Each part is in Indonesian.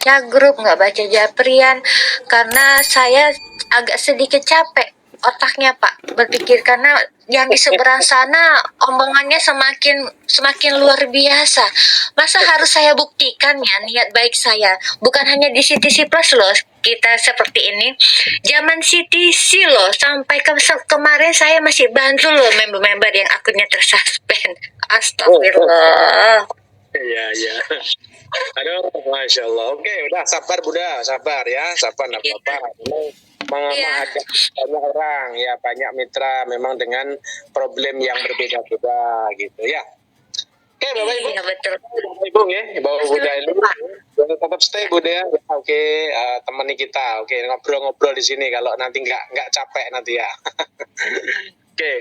baca grup, nggak baca Japrian, karena saya agak sedikit capek otaknya Pak berpikir, karena yang di seberang sana omongannya semakin semakin luar biasa. Masa harus saya buktikan ya niat baik saya? Bukan hanya di CTC Plus loh kita seperti ini. Zaman CTC loh, sampai kemarin saya masih bantu loh member-member yang akunnya tersuspend. Astagfirullah. Iya, iya. Aduh, Masya Allah. Oke, udah sabar Bunda, sabar ya, sabar nggak apa-apa. Menghadapi banyak orang, ya banyak mitra memang dengan problem yang berbeda-beda gitu ya. Oke, Bapak Ibu. Iya betul. Bapak Ibu ya, Bapak Bunda ini tetap stay Bunda ya. Oke, temani kita. Oke, ngobrol-ngobrol di sini kalau nanti nggak capek nanti ya. Oke.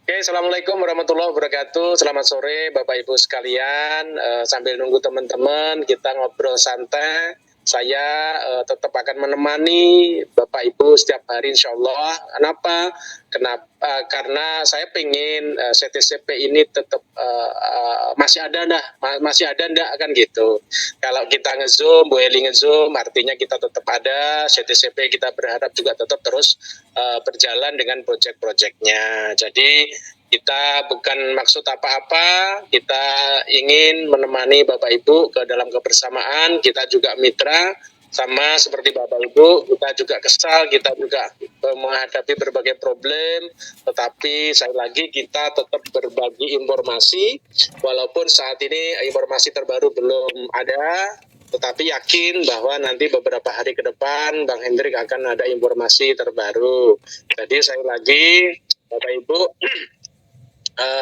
Oke, Assalamualaikum warahmatullahi wabarakatuh. Selamat sore Bapak Ibu sekalian. Sambil nunggu teman-teman, kita ngobrol santai. Saya tetap akan menemani Bapak Ibu setiap hari insya Allah. Kenapa? Karena saya pengen CTCP ini tetap masih ada enggak kan gitu. Kalau kita nge-zoom, Bu Eli nge-zoom, artinya kita tetap ada. CTCP kita berharap juga tetap terus berjalan dengan proyek-proyeknya. Jadi kita bukan maksud apa-apa, kita ingin menemani Bapak Ibu ke dalam kebersamaan. Kita juga mitra, sama seperti Bapak Ibu, kita juga kesal, kita juga menghadapi berbagai problem, tetapi sekali lagi kita tetap berbagi informasi, walaupun saat ini informasi terbaru belum ada, tetapi yakin bahwa nanti beberapa hari ke depan Bang Hendrik akan ada informasi terbaru. Jadi sekali lagi Bapak Ibu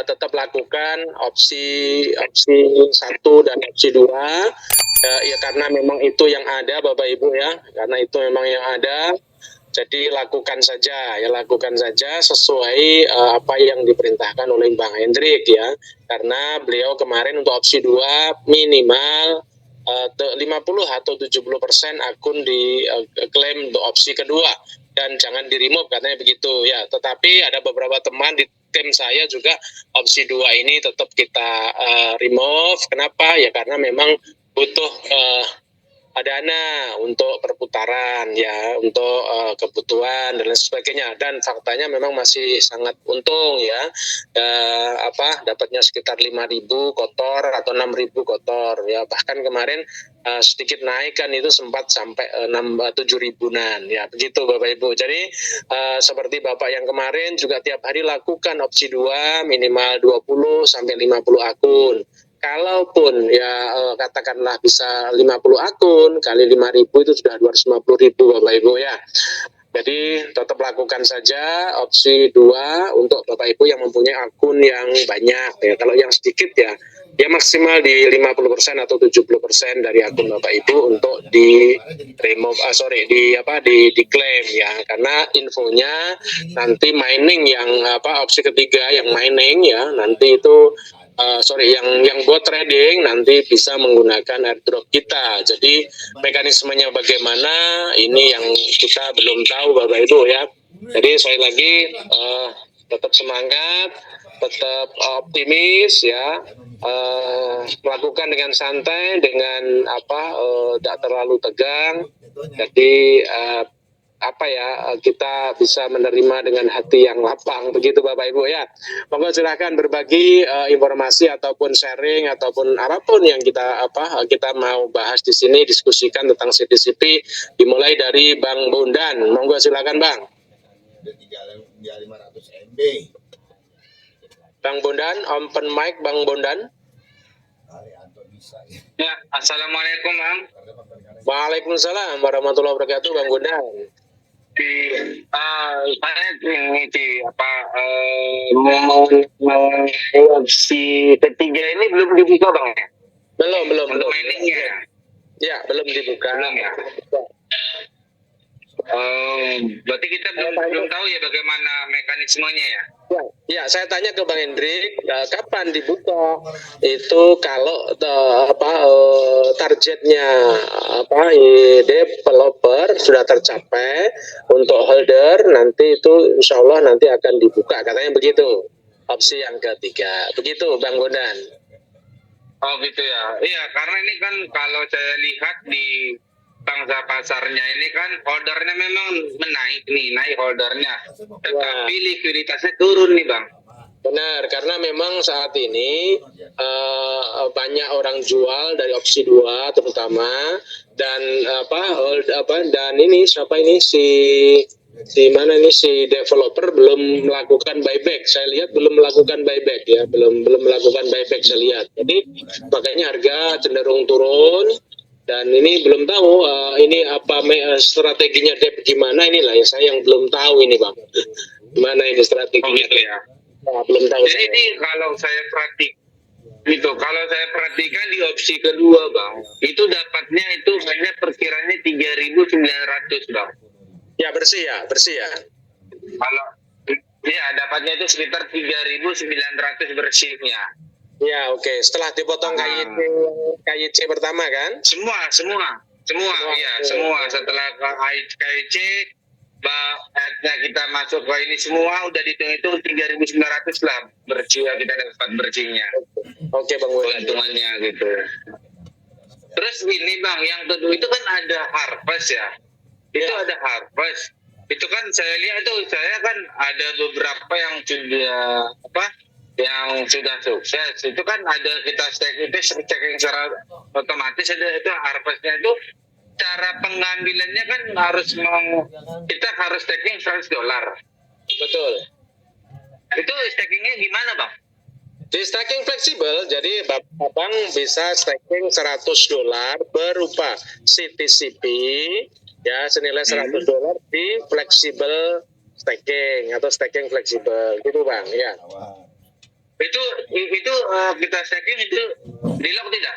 tetap lakukan opsi 1 dan opsi 2 ya, karena memang itu yang ada Bapak Ibu ya, karena itu memang yang ada. Jadi lakukan saja sesuai apa yang diperintahkan oleh Bang Hendrik ya, karena beliau kemarin untuk opsi 2 minimal 50 atau 70% akun diklaim untuk opsi kedua, dan jangan di remove katanya begitu ya. Tetapi ada beberapa teman di tim saya juga opsi 2 ini tetap kita remove. Kenapa? Ya karena memang butuh dana untuk perputaran ya, untuk kebutuhan dan lain sebagainya, dan faktanya memang masih sangat untung ya, dapatnya sekitar 5.000 kotor atau 6.000 kotor ya, bahkan kemarin sedikit naik kan, itu sempat sampai 7 ribuan ya, begitu Bapak Ibu. Jadi seperti Bapak yang kemarin juga tiap hari lakukan opsi 2 minimal 20 sampai 50 akun. Kalaupun ya katakanlah bisa 50 akun kali 5.000 itu sudah 250.000 Bapak Ibu ya. Jadi tetap lakukan saja opsi 2 untuk Bapak Ibu yang mempunyai akun yang banyak ya. Kalau yang sedikit ya maksimal di 50% atau 70% dari akun Bapak Ibu untuk di remove di claim ya, karena infonya nanti mining yang opsi ketiga yang mining ya, nanti itu yang buat trading nanti bisa menggunakan airdrop kita. Jadi mekanismenya bagaimana ini yang kita belum tahu Bapak Ibu ya. Jadi sekali lagi tetap semangat, tetap optimis ya, melakukan dengan santai, dengan tidak terlalu tegang. Jadi kita bisa menerima dengan hati yang lapang, begitu Bapak Ibu ya. Monggo silakan berbagi informasi ataupun sharing ataupun apapun yang kita mau bahas di sini, diskusikan tentang CTCP, dimulai dari Bang Bondan. Monggo silakan Bang. Bang Bondan, open mic Bang Bondan. Ya, assalamualaikum Bang. Waalaikumsalam warahmatullahi wabarakatuh Bang Bondan. Saya ini opsi ketiga ini belum dibuka Bang ya? Belum. Mainnya. Ya, belum dibuka. Belum ya. Berarti kita belum tahu ya bagaimana mekanismenya ya? Ya, saya tanya ke Bang Hendrik, kapan dibuka? Itu kalau targetnya developer sudah tercapai, untuk holder nanti itu insya Allah nanti akan dibuka, katanya begitu. Opsi yang ketiga, begitu Bang Bondan. Oh gitu ya. Iya, karena ini kan kalau saya lihat di pangsa pasarnya ini kan holdernya memang naik holdernya. Tetapi likuiditasnya turun nih Bang. Benar, karena memang saat ini banyak orang jual dari opsi 2 terutama, dan dan ini siapa ini si mana ini si developer belum melakukan buyback. Saya lihat belum melakukan buyback ya, belum melakukan buyback saya lihat. Jadi makanya harga cenderung turun, dan ini belum tahu ini apa strateginya Dep gimana, inilah ya saya yang belum tahu ini Bang. Gimana ini Oh strateginya? gitu ya. Nah, belum tahu Jadi saya. ini kalau saya perhatikan di opsi kedua Bang, itu dapatnya itu hanya perkiranya 3.900 Bang. Ya bersih ya. Kalau ya dapatnya itu sekitar 3.900 bersihnya. Ya oke. Setelah dipotong KYC pertama kan? Semua ya semua setelah KIC kita masuk ke ini semua udah dihitung 3.900 lah bersih kita dapat bersihnya. Oke Bang Bodan. Keuntungannya gitu. Terus ini Bang, yang kedua itu kan ada harvest ya. Itu Ya. ada harvest. Itu kan saya lihat itu saya kan ada beberapa yang sudah sukses. Itu kan ada kita stacking secara otomatis, ada itu harvestnya itu cara pengambilannya kan kita harus stacking $100. Betul. Itu stackingnya gimana Bang? Di stacking fleksibel, jadi Abang bisa stacking $100 berupa CTCP ya senilai $100 di fleksibel stacking atau stacking fleksibel gitu Bang ya. Itu kita stacking itu di lock tidak?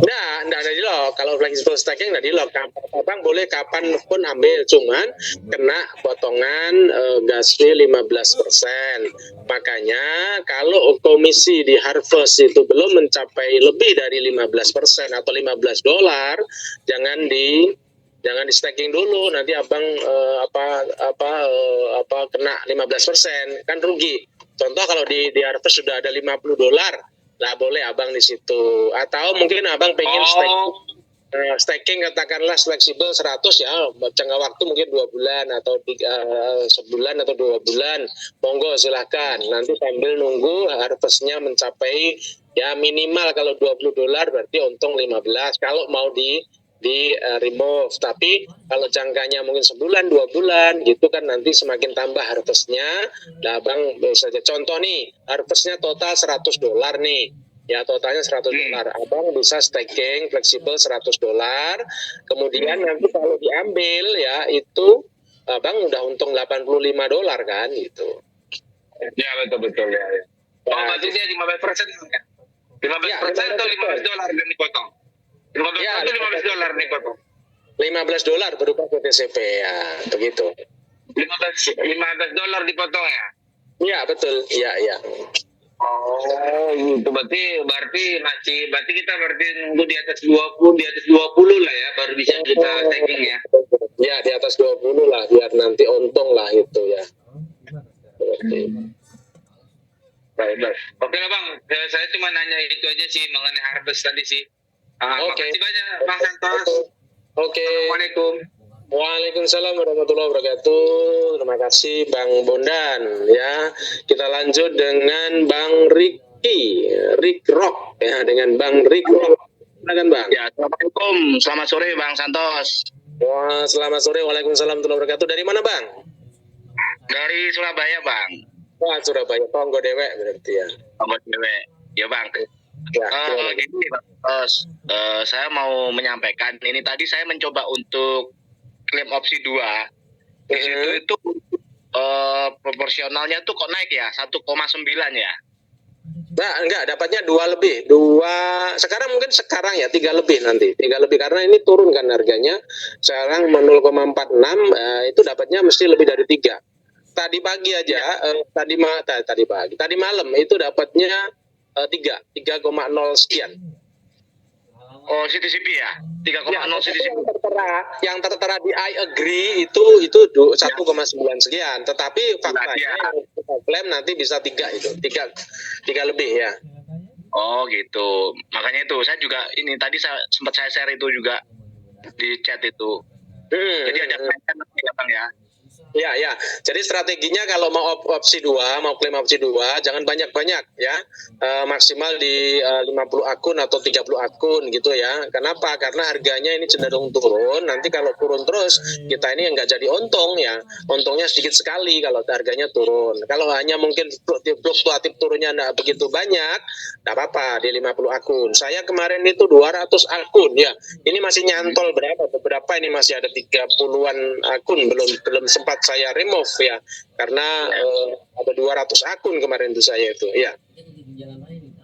Nggak ada di lock. Kalau flexible stacking nggak di lock. Abang boleh kapan pun ambil, cuman kena potongan gas fee 15%. Makanya kalau komisi di harvest itu belum mencapai lebih dari 15% atau $15, jangan di stacking dulu. Nanti abang kena 15%, kan rugi. Contoh kalau di harvest sudah ada $50, lah boleh abang di situ. Atau mungkin abang pengen stacking katakanlah fleksibel 100 ya, jangka waktu mungkin 2 bulan atau sebulan atau 2 bulan, monggo silahkan. Nanti sambil nunggu harvestnya mencapai ya minimal kalau $20 berarti untung 15 kalau mau di remove. Tapi kalau jangkanya mungkin sebulan 2 bulan gitu kan, nanti semakin tambah harvestnya. Nah abang bisa aja contoh nih, harvestnya total $100 nih ya, totalnya $100. Abang bisa stacking fleksibel $100, kemudian nanti kalau diambil ya itu abang udah untung $85 kan gitu. Ya betul ya. Oh berarti dia 15% ya? 15% atau $15 yang dipotong? 15% Ya, atau $15 dipotong? $15 berupa PTCP ya, begitu. $15 dipotong ya? Iya betul, iya. Oh, gitu. Berarti kita nunggu di atas 20 lah ya, baru bisa kita stacking ya. Ya, di atas 20 lah, biar nanti untung lah itu ya. Baik. Oke lah Bang, saya cuma nanya itu aja sih mengenai harvest tadi sih. Oke. Makasih banyak Bang Santos. Oke. Assalamualaikum. Waalaikumsalam warahmatullahi wabarakatuh. Terima kasih Bang Bondan ya. Kita lanjut dengan Bang Rick Rock ya, dengan Bang Rick Rock. Silakan Bang. Ya, Assalamualaikum. Selamat sore Bang Santos. Wah, selamat sore. Waalaikumsalam warahmatullahi wabarakatuh. Dari mana Bang? Dari Surabaya Bang. Wah, Surabaya. Tonggo Dewek berarti ya. Selamat dewe. Ya Bang. Ya, Gini Bang Santos, saya mau menyampaikan ini tadi saya mencoba untuk klaim opsi 2. Di situ itu proporsionalnya tuh kok naik ya 1,9 ya. Nah, enggak, dapatnya 2 lebih. Sekarang mungkin ya 3 lebih nanti. 3 lebih karena ini turun kan harganya. Sekarang 0,46 itu dapatnya mesti lebih dari 3. Tadi pagi aja, tadi malam itu dapatnya 3,0 sekian. Oh, CTCP ya? 3,0 CTCP. Yang tertera di I agree itu 1,9 sekian. Tetapi faktanya yang kita klaim nanti bisa 3 itu. 3 lebih ya. Oh gitu. Makanya itu saya juga ini tadi sempat saya share itu juga di chat itu. Jadi ada kenaikan ya Bang ya. Ya. Jadi strateginya kalau mau opsi 2, mau klaim opsi 2, jangan banyak-banyak ya. Maksimal di 50 akun atau 30 akun gitu ya. Kenapa? Karena harganya ini cenderung turun. Nanti kalau turun terus, kita ini nggak jadi untung ya. Untungnya sedikit sekali kalau harganya turun. Kalau hanya mungkin fluktuatif turunnya nggak begitu banyak, nggak apa-apa di 50 akun. Saya kemarin itu 200 akun ya. Ini masih nyantol beberapa ini masih ada 30-an akun belum sempat saya remove ya, karena ada 200 akun kemarin itu saya itu ya.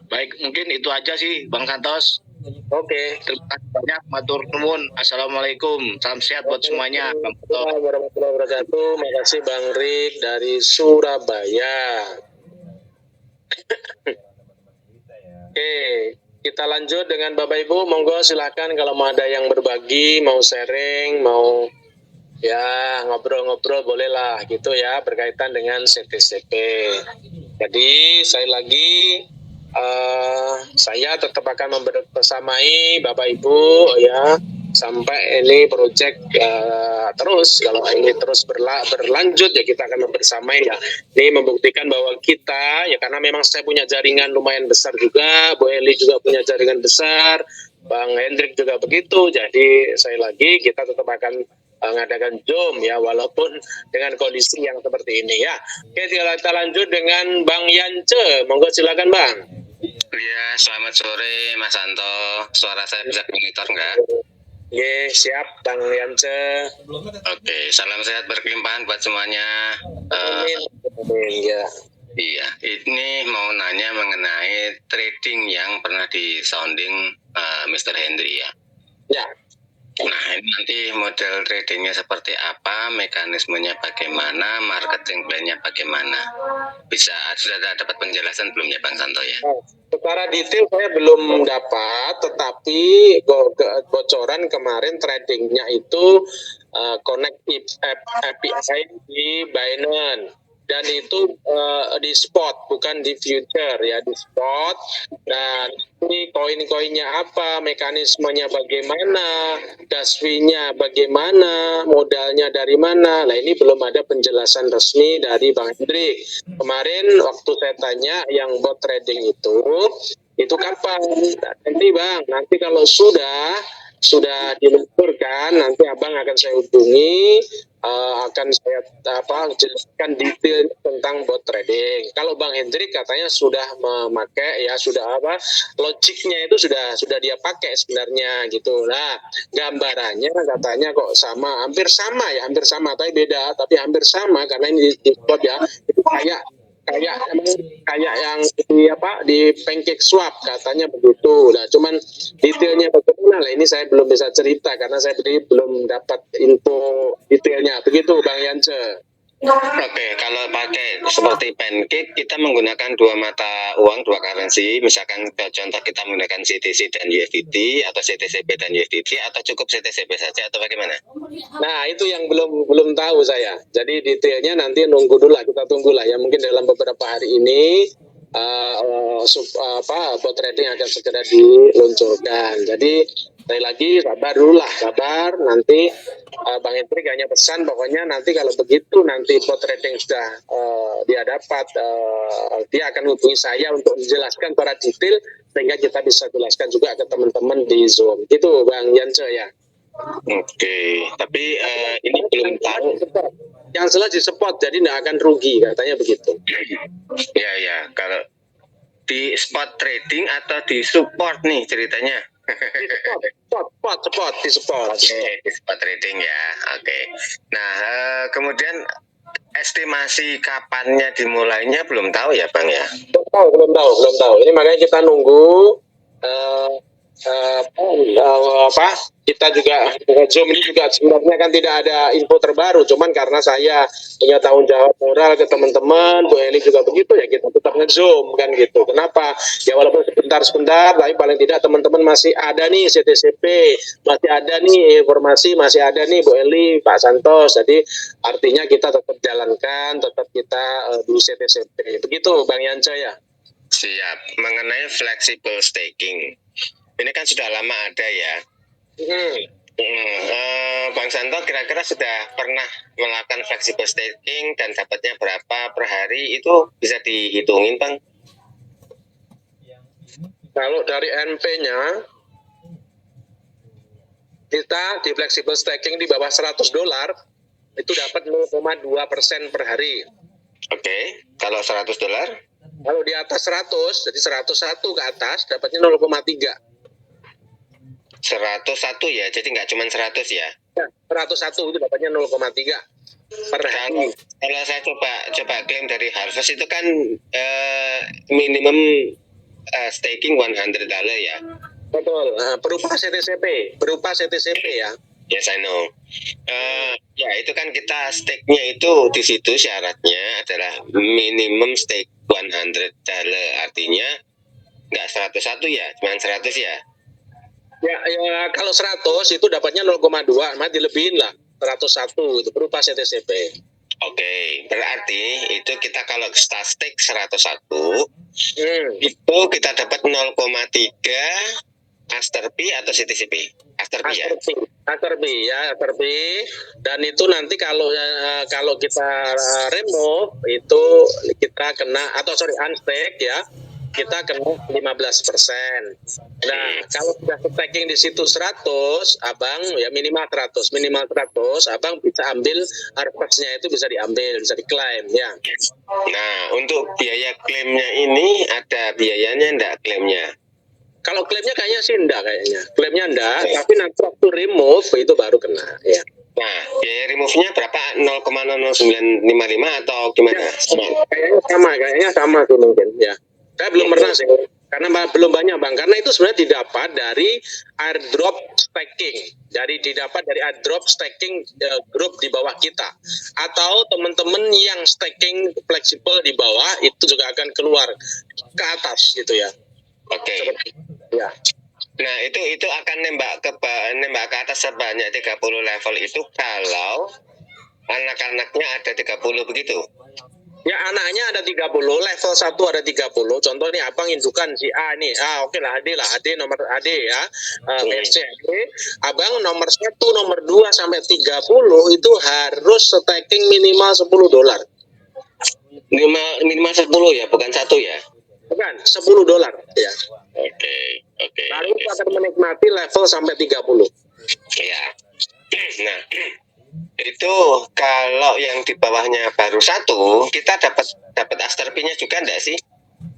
Baik, mungkin itu aja sih Bang Santos. Oke. Terima kasih banyak, matur nuwun. Assalamualaikum, salam sehat buat semuanya. Bang Santos. Waalaikumsalam warahmatullahi wabarakatuh. Makasih Bang Rik dari Surabaya. Oke, kita lanjut dengan Bapak Ibu. Monggo silakan kalau mau ada yang berbagi, mau sharing, mau ya ngobrol-ngobrol bolehlah gitu ya berkaitan dengan CTCP. Jadi saya lagi saya tetap akan membersamai Bapak Ibu ya sampai ini proyek terus. Kalau ini terus berlanjut ya kita akan membersamai ya. Ini membuktikan bahwa kita ya, karena memang saya punya jaringan lumayan besar juga, Bu Eli juga punya jaringan besar, Bang Hendrik juga begitu. Jadi saya lagi kita tetap akan mengadakan Zoom ya, walaupun dengan kondisi yang seperti ini ya. Oke, kita lanjut dengan Bang Yance. Monggo silakan Bang. Ya, selamat sore Mas Santo. Suara saya bisa monitor nggak? Oke, siap Bang Yance. Oke, salam sehat berkelimpahan buat semuanya. Amin. Ya. Iya, ini mau nanya mengenai trading yang pernah di sounding Mr. Hendry ya. Ya. Nah, ini nanti model tradingnya seperti apa, mekanismenya bagaimana, marketing plan-nya bagaimana. Sudah dapat penjelasan belum ya Bang Santo ya? Secara detail saya belum dapat, tetapi bocoran kemarin tradingnya itu connect API di Binance. Dan itu di spot, bukan di future ya, di spot. Dan ini koin-koinnya apa, mekanismenya bagaimana, das fee-nya bagaimana, modalnya dari mana. Nah ini belum ada penjelasan resmi dari Bang Hendrik. Kemarin waktu saya tanya yang bot trading itu kapan? Nanti Bang, nanti kalau sudah diluncurkan, nanti Abang akan saya hubungi, akan saya jelaskan detail tentang bot trading. Kalau Bang Hendrik katanya sudah memakai ya, sudah logiknya itu sudah dia pakai sebenarnya gitu. Nah, gambarannya katanya kok sama, hampir sama tapi beda, tapi hampir sama karena ini di bot ya. Itu kayak yang di pancake swap katanya begitu. Nah, cuman detailnya bagaimana lah ini saya belum bisa cerita karena saya belum dapat info detailnya. Begitu Bang Yance. Oke, kalau pakai seperti pancake, kita menggunakan dua mata uang, dua currency. Misalkan contoh kita menggunakan CTC dan USDT atau CTCP dan USDT, atau cukup CTCP saja atau bagaimana? Nah, itu yang belum tahu saya. Jadi detailnya nanti kita tunggulah ya. Mungkin dalam beberapa hari ini bot trading akan segera diluncurkan. Jadi sekali lagi sabar nanti Bang Hendrik hanya pesan pokoknya nanti kalau begitu nanti bot trading sudah dia dapat, dia akan hubungi saya untuk menjelaskan secara detail sehingga kita bisa jelaskan juga ke teman-teman di Zoom. Itu Bang Yance ya. Oke, tapi ini belum tahu. Yang jelas di spot, jadi tidak akan rugi katanya begitu. Ya, kalau di spot trading atau di support nih ceritanya? Di spot. Oke, di spot trading ya. Oke. Nah, kemudian estimasi kapannya dimulainya belum tahu ya Bang ya? Belum tahu. Ini makanya kita nunggu kita juga Zoom ini juga sebenarnya kan tidak ada info terbaru, cuman karena saya punya tanggung jawab moral ke teman-teman, Bu Eli juga begitu ya, kita tetap nge-Zoom kan gitu. Kenapa? Ya walaupun sebentar, tapi paling tidak teman-teman masih ada nih CTCP, masih ada nih informasi, masih ada nih Bu Eli, Pak Santos. Jadi artinya kita tetap jalankan, tetap kita di CTCP. Begitu Bang Yance ya. Siap. Mengenai flexible staking, ini kan sudah lama ada ya. Bang Santo kira-kira sudah pernah melakukan flexible staking dan dapatnya berapa per hari, itu bisa dihitungin, Bang? Kalau dari NP-nya, kita di flexible staking di bawah $100 itu dapat 0,2% per hari. Oke, kalau $100? Kalau di atas 100, jadi 101 ke atas dapatnya 0,3. 101 ya, jadi nggak cuma 100 ya. Ya, 101 itu dapatnya 0,3 per hari. Kalau saya coba klaim dari Harvest itu kan minimum staking $100 ya. Betul. Nah, berupa CTCP ya. Yes, I know. Ya itu kan kita stake-nya itu di situ syaratnya adalah minimum stake $100, artinya nggak 101 ya, cuma 100 ya. Ya, kalau 100 itu dapatnya 0,2, mah dilebihin lah 101 itu berupa CTCP. Oke, berarti itu kita kalau stake 101 itu kita dapat 0,3 Aster P atau CTCP? Aster P ya. Aster P. Dan itu nanti kalau kita remove itu kita kena unstake ya. Kita kena 15%. Nah, kalau sudah staking di situ 100, Abang ya minimal 100, Abang bisa ambil harvest-nya itu bisa diambil, bisa diklaim ya. Nah, untuk biaya klaimnya ini ada biayanya enggak klaimnya? Kalau klaimnya kayaknya sih enggak kayaknya. Klaimnya enggak, tapi nanti waktu remove itu baru kena ya. Nah, biaya remove-nya berapa? 0,0955 atau gimana? Kayaknya sama tuh mungkin ya. Saya belum pernah sih, karena belum banyak Bang. Karena itu sebenarnya didapat dari airdrop staking. Jadi didapat dari airdrop staking grup di bawah kita. Atau teman-teman yang staking fleksibel di bawah itu juga akan keluar ke atas gitu ya. Oke. Ya. Nah, itu akan nembak ke atas sebanyak 30 level itu kalau anak-anaknya ada 30 begitu. Ya, anaknya ada 30, level 1 ada 30. Contoh nih Abang indukan si A nih. Oke lah, AD nomor AD ya. BSC AD. Abang nomor 1, nomor 2 sampai 30 itu harus staking minimal $10. Minimal 10 ya, bukan 1 ya. Bukan, $10 ya. Oke. Lalu kita akan menikmati level sampai 30. Ya. Nah, itu kalau yang di bawahnya baru 1, kita dapat Aster P-nya juga enggak sih?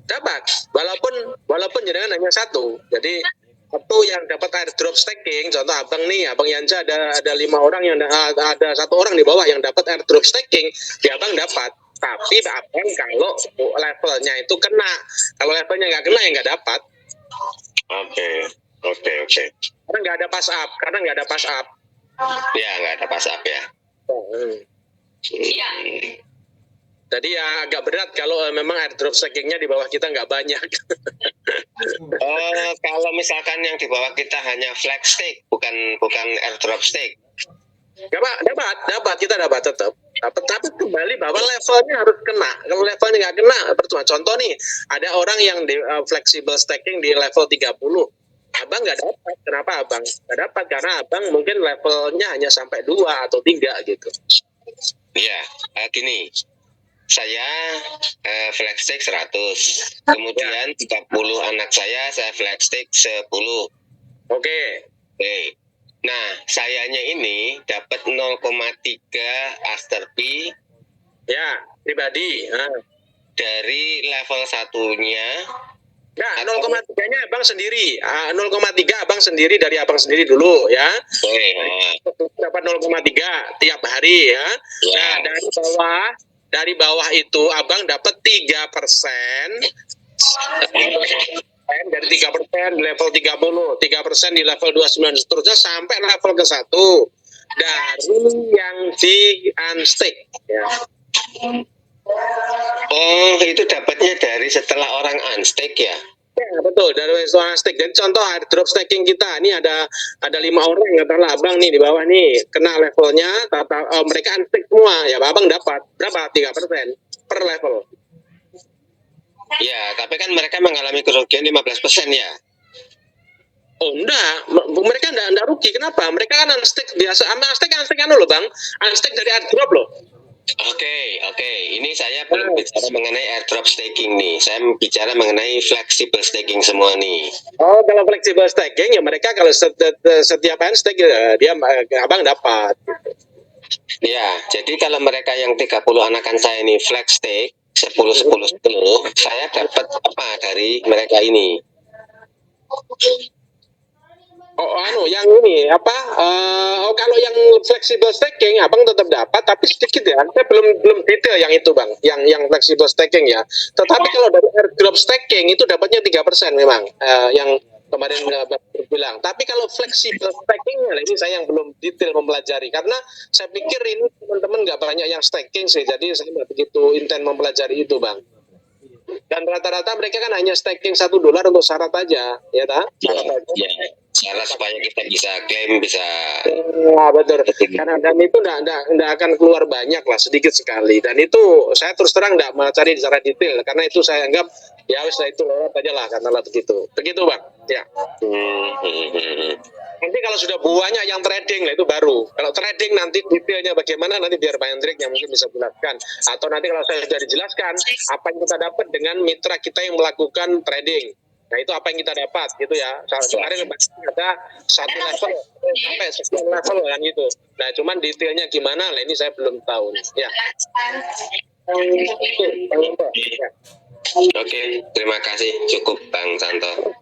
Dapat, walaupun jenengan hanya 1. Jadi satu yang dapat airdrop staking, contoh Abang Yanja ada 5 orang yang ada 1 orang di bawah yang dapat airdrop staking, ya Abang dapat. Tapi Abang kalau levelnya itu kena, kalau levelnya nggak kena ya nggak dapat. Oke. Karena nggak ada pass up. Ya, nggak ada pass up ya. Jadi ya agak berat kalau memang airdrop stakingnya di bawah kita nggak banyak. Kalau misalkan yang di bawah kita hanya flex stake, bukan airdrop stake. Dapat kita dapat tetap. Tapi kembali bahwa levelnya harus kena. Kalau levelnya nggak kena, percuma. Contoh nih, ada orang yang di flexible staking di level 30. Abang nggak dapat. Kenapa Abang nggak dapat? Karena Abang mungkin levelnya hanya sampai 2 atau 3 gitu. Iya, gini. Saya flex stake 100. Kemudian 30 anak saya flex stake 10. Oke. Nah, sayanya ini dapat 0,3 Aster P ya, pribadi. dari level 1-nya. Nah, 0,3-nya Abang sendiri. 0,3 Abang sendiri dari Abang sendiri dulu ya. Dapat 0,3 tiap hari ya. Nah, dari bawah itu Abang dapat 3%. Dari 3% di level 30, 3% di level 29 seterusnya sampai level ke-1 dari yang di unstake ya. Oh, itu dapatnya dari setelah orang unstake ya? Ya, betul, dari unstake. Dan contoh airdrop staking kita, ini ada 5 orang katakanlah Abang nih di bawah nih kena levelnya, mereka unstake semua ya, Abang dapat berapa? 3% per level. Ya, tapi kan mereka mengalami kerugian 15% ya. Oh enggak, mereka enggak rugi. Kenapa? Mereka kan unstake biasa. Unstake anu loh bang, unstake dari airdrop loh. Oke. Ini saya belum bicara mengenai airdrop staking nih. Saya bicara mengenai flexible staking semua nih. Oh, kalau flexible staking ya mereka kalau setiap unstake dia abang dapat. Ya, jadi kalau mereka yang 30 anakan saya ini flex stake 10, saya dapat apa dari mereka ini? Oh, yang ini apa? Kalau yang flexible staking, abang tetap dapat, tapi sedikit ya. Saya belum detail yang itu bang, yang flexible staking ya. Tetapi kalau dari airdrop staking itu dapatnya 3% memang, yang kemarin Bang bilang. Tapi kalau flexible staking ini saya yang belum detail mempelajari, karena saya pikir ini teman-teman nggak banyak yang staking sih, jadi saya nggak begitu intens mempelajari itu bang. Dan rata-rata mereka kan hanya staking $1 untuk syarat aja, ya tak? Ya, syarat supaya kita bisa klaim, bisa. Nah, betul. Karena dan itu enggak akan keluar banyak lah, sedikit sekali. Dan itu saya terus terang enggak mencari secara detail, karena itu saya anggap ya wis itu lewat aja lah, karena begitu. Begitu bang. Ya. Nanti kalau sudah banyak yang trading lah itu baru. Kalau trading nanti detailnya bagaimana nanti biar Pak Hendrik yang mungkin bisa jelaskan. Atau nanti kalau saya sudah dijelaskan apa yang kita dapat dengan mitra kita yang melakukan trading. Nah itu apa yang kita dapat gitu ya. Kemarin ada satu level sampai sekian level kan gitu. Nah cuman detailnya gimana lah ini saya belum tahu. Ya. Oke, terima kasih. Cukup Bang Santo.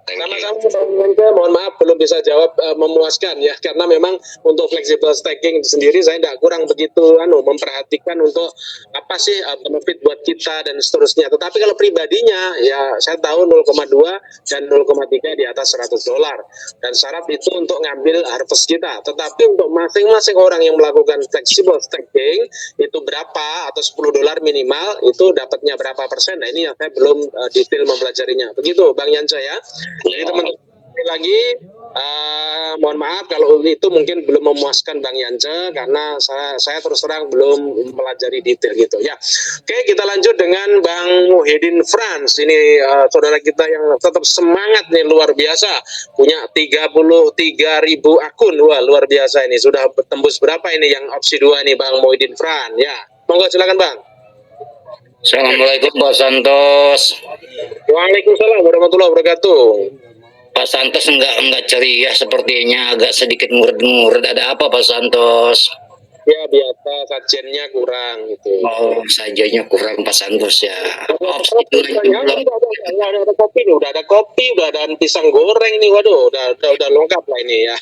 Sama-sama Bang Menke, mohon maaf belum bisa jawab memuaskan ya, karena memang untuk flexible staking sendiri saya tidak kurang begitu memperhatikan untuk apa sih benefit buat kita dan seterusnya. Tetapi kalau pribadinya ya saya tahu 0,2 dan 0,3 di atas $100 dan syarat itu untuk ngambil harvest kita. Tetapi untuk masing-masing orang yang melakukan flexible staking itu berapa atau $10 minimal itu dapatnya berapa persen. Nah ini yang saya belum detail mempelajarinya. Begitu Bang Yanca ya. Jadi teman-teman lagi mohon maaf kalau itu mungkin belum memuaskan Bang Yance karena saya terus terang belum mempelajari detail gitu ya. Oke, kita lanjut dengan Bang Muhyiddin Franz. Ini saudara kita yang tetap semangat nih, luar biasa. Punya 33.000 akun. Wah, luar biasa ini. Sudah tembus berapa ini yang opsi 2 nih Bang Muhyiddin Franz ya. Monggo silakan Bang. Assalamualaikum Pak Santos. Waalaikumsalam warahmatullahi wabarakatuh. Pak Santos enggak ceria sepertinya, agak sedikit ngurut-ngurut. Ada apa Pak Santos? Ya biasa sajennya kurang gitu. Oh, sajanya kurang Pak Santos ya. Ada kopi nih, udah ada kopi, udah ada pisang goreng nih, waduh, udah lengkap lah ini ya.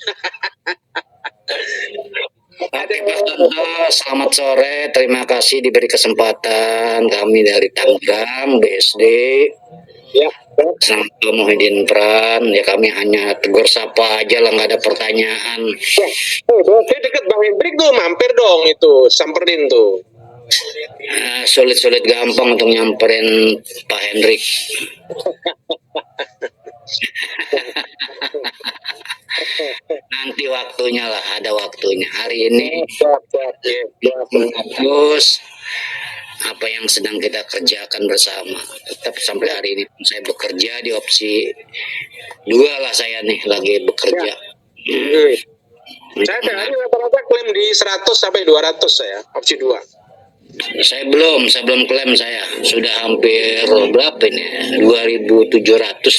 Oke Pak Santos, selamat sore. Terima kasih diberi kesempatan. Kami dari Tangerang, BSD. Ya. Selamat Muhyiddin Pran. Ya kami hanya tegur sapa aja lah, nggak ada pertanyaan. Oke, deket Bang Hendrik tuh, mampir dong itu, samperin tuh. Sulit-sulit gampang untuk nyamperin Pak Hendrik. Nanti waktunya lah, ada waktunya. Hari ini terus apa yang sedang kita kerjakan bersama. Tetap sampai hari ini saya bekerja di opsi 2 lah, saya nih lagi bekerja. Saya hari rata-rata klaim di 100 sampai 200 saya, opsi 2. Saya belum klaim, saya sudah hampir berapa ini, 2.700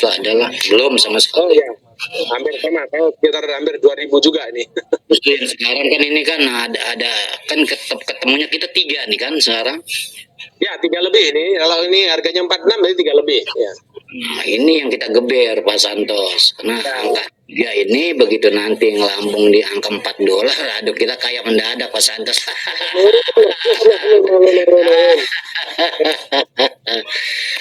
lah adalah, belum sama sekali. Oh iya, hampir sama, saya sekitar hampir 2.000 juga ini. Sekarang kan ini kan ada kan ketemunya kita 3 nih kan sekarang. Ya 3 lebih ini, kalau ini harganya 46 berarti 3 lebih ya. Nah ini yang kita geber Pak Santos, karena angka 3 ini begitu nanti ngelambung di angka $4, aduh kita kayak mendadak Pak Santos.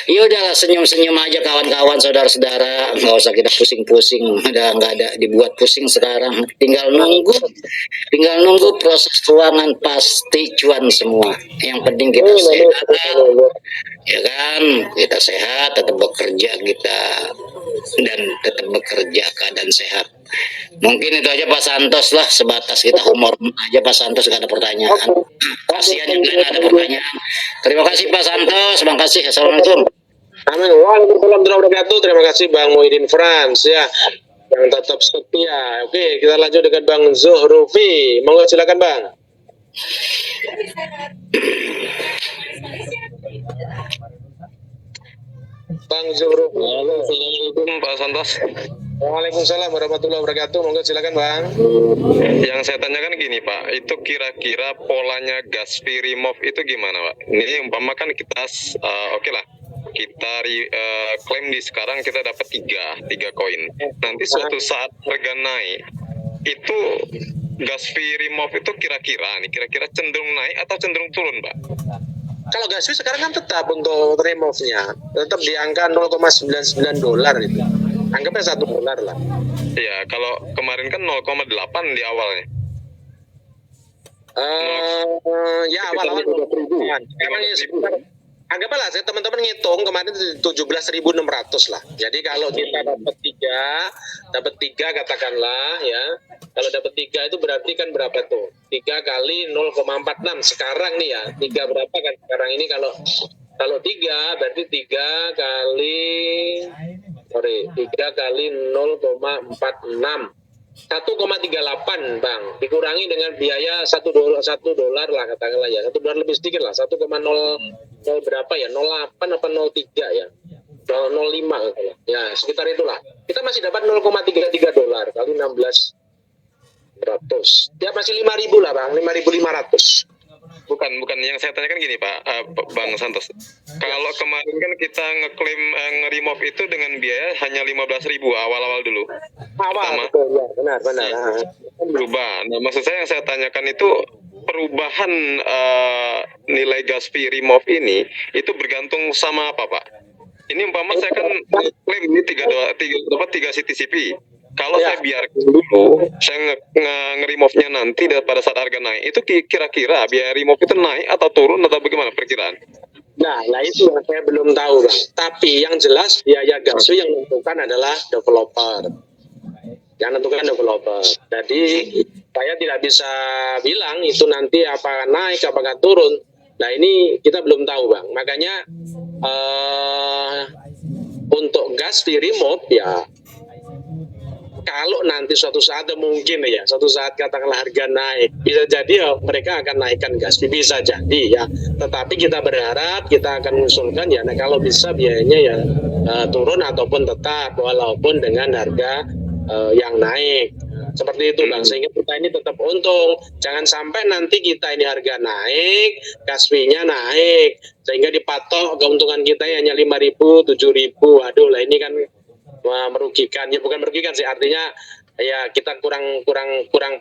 Ya udahlah, senyum-senyum aja kawan-kawan, saudara-saudara, nggak usah kita pusing-pusing, udah nggak ada dibuat pusing sekarang, tinggal nunggu proses keuangan, pasti cuan semua. Yang penting kita sehat, ya kan, kita sehat, tetap bekerja kita, dan tetap bekerja keadaan sehat. Mungkin itu aja Pak Santos lah, sebatas kita humor aja Pak Santos, gak ada pertanyaan. Kasihan juga gak ada pertanyaan. Terima kasih Pak Santos, terima kasih. Assalamualaikum. Amin. Waalaikumsalam warahmatullahi wabarakatuh. Terima kasih Bang Muhyiddin Frans ya, yang tetap setia. Oke, kita lanjut dengan Bang Zuhrufi. Monggo silakan Bang. Bang Zuhrufi. Assalamualaikum Pak Santos. Waalaikumsalam warahmatullahi wabarakatuh. Monggo silakan Bang. Yang saya tanyakan gini Pak, itu kira-kira polanya gas fee remove itu gimana Pak? Ini umpama kan kita oke lah, kita klaim di sekarang kita dapat tiga koin. Nanti suatu saat harga naik, itu gas fee remove itu kira-kira cenderung naik atau cenderung turun Pak? Kalau gas fee sekarang kan tetap untuk remove-nya tetap di angka 0,99 dolar itu. Anggapnya $1 lah. Iya, kalau kemarin kan 0,8 di awalnya. Ya awal-awal sekarang ya sekitar, anggaplah saya teman-teman ngitung kemarin 17.600 lah. Jadi kalau kita dapat tiga katakanlah ya, kalau dapat 3 itu berarti kan berapa tuh? 3 kali 0,46 sekarang nih ya. 3 berapa kan sekarang ini kalau 3 berarti 3 kali 0,46 1,38 Bang, dikurangi dengan biaya $1 lah katakanlah ya, $1 lebih sedikit lah, 1,0 berapa ya, 08 apa 03 ya, 0,05 katakanlah ya, sekitar itulah. Kita masih dapat $0,33 kali 1600 ya, masih 5.000 lah Bang, 5.500. Bukan yang saya tanyakan gini Pak, Bang Santos. Kalau kemarin kan kita ngeklaim nge-remove itu dengan biaya hanya 15.000 awal-awal dulu. Betul ya, benar. Berubah. Nah, maksud saya yang saya tanyakan itu perubahan nilai gas fee remove ini itu bergantung sama apa Pak? Ini umpama saya kan klaim ini 3 CTCP. Kalau saya biarkan dulu, saya nge-remove-nya nanti pada saat harga naik, itu kira-kira biaya remove itu naik atau turun atau bagaimana perkiraan? Nah itu yang saya belum tahu Bang. Tapi yang jelas biaya gas fee yang menentukan adalah developer. Jadi saya tidak bisa bilang itu nanti apakah naik apakah turun. Nah ini kita belum tahu Bang. Makanya untuk gas fee remove ya, kalau nanti suatu saat katakanlah harga naik, bisa jadi ya mereka akan naikkan gas fee, bisa jadi ya. Tetapi kita berharap, kita akan mengusulkan ya, nah kalau bisa biayanya ya turun ataupun tetap walaupun dengan harga yang naik. Seperti itu Bang, sehingga kita ini tetap untung. Jangan sampai nanti kita ini harga naik, gas fee-nya naik, sehingga dipatok keuntungan kita hanya 5.000, 7.000. Waduh lah, ini kan merugikan. Ya bukan merugikan sih, artinya ya kita kurang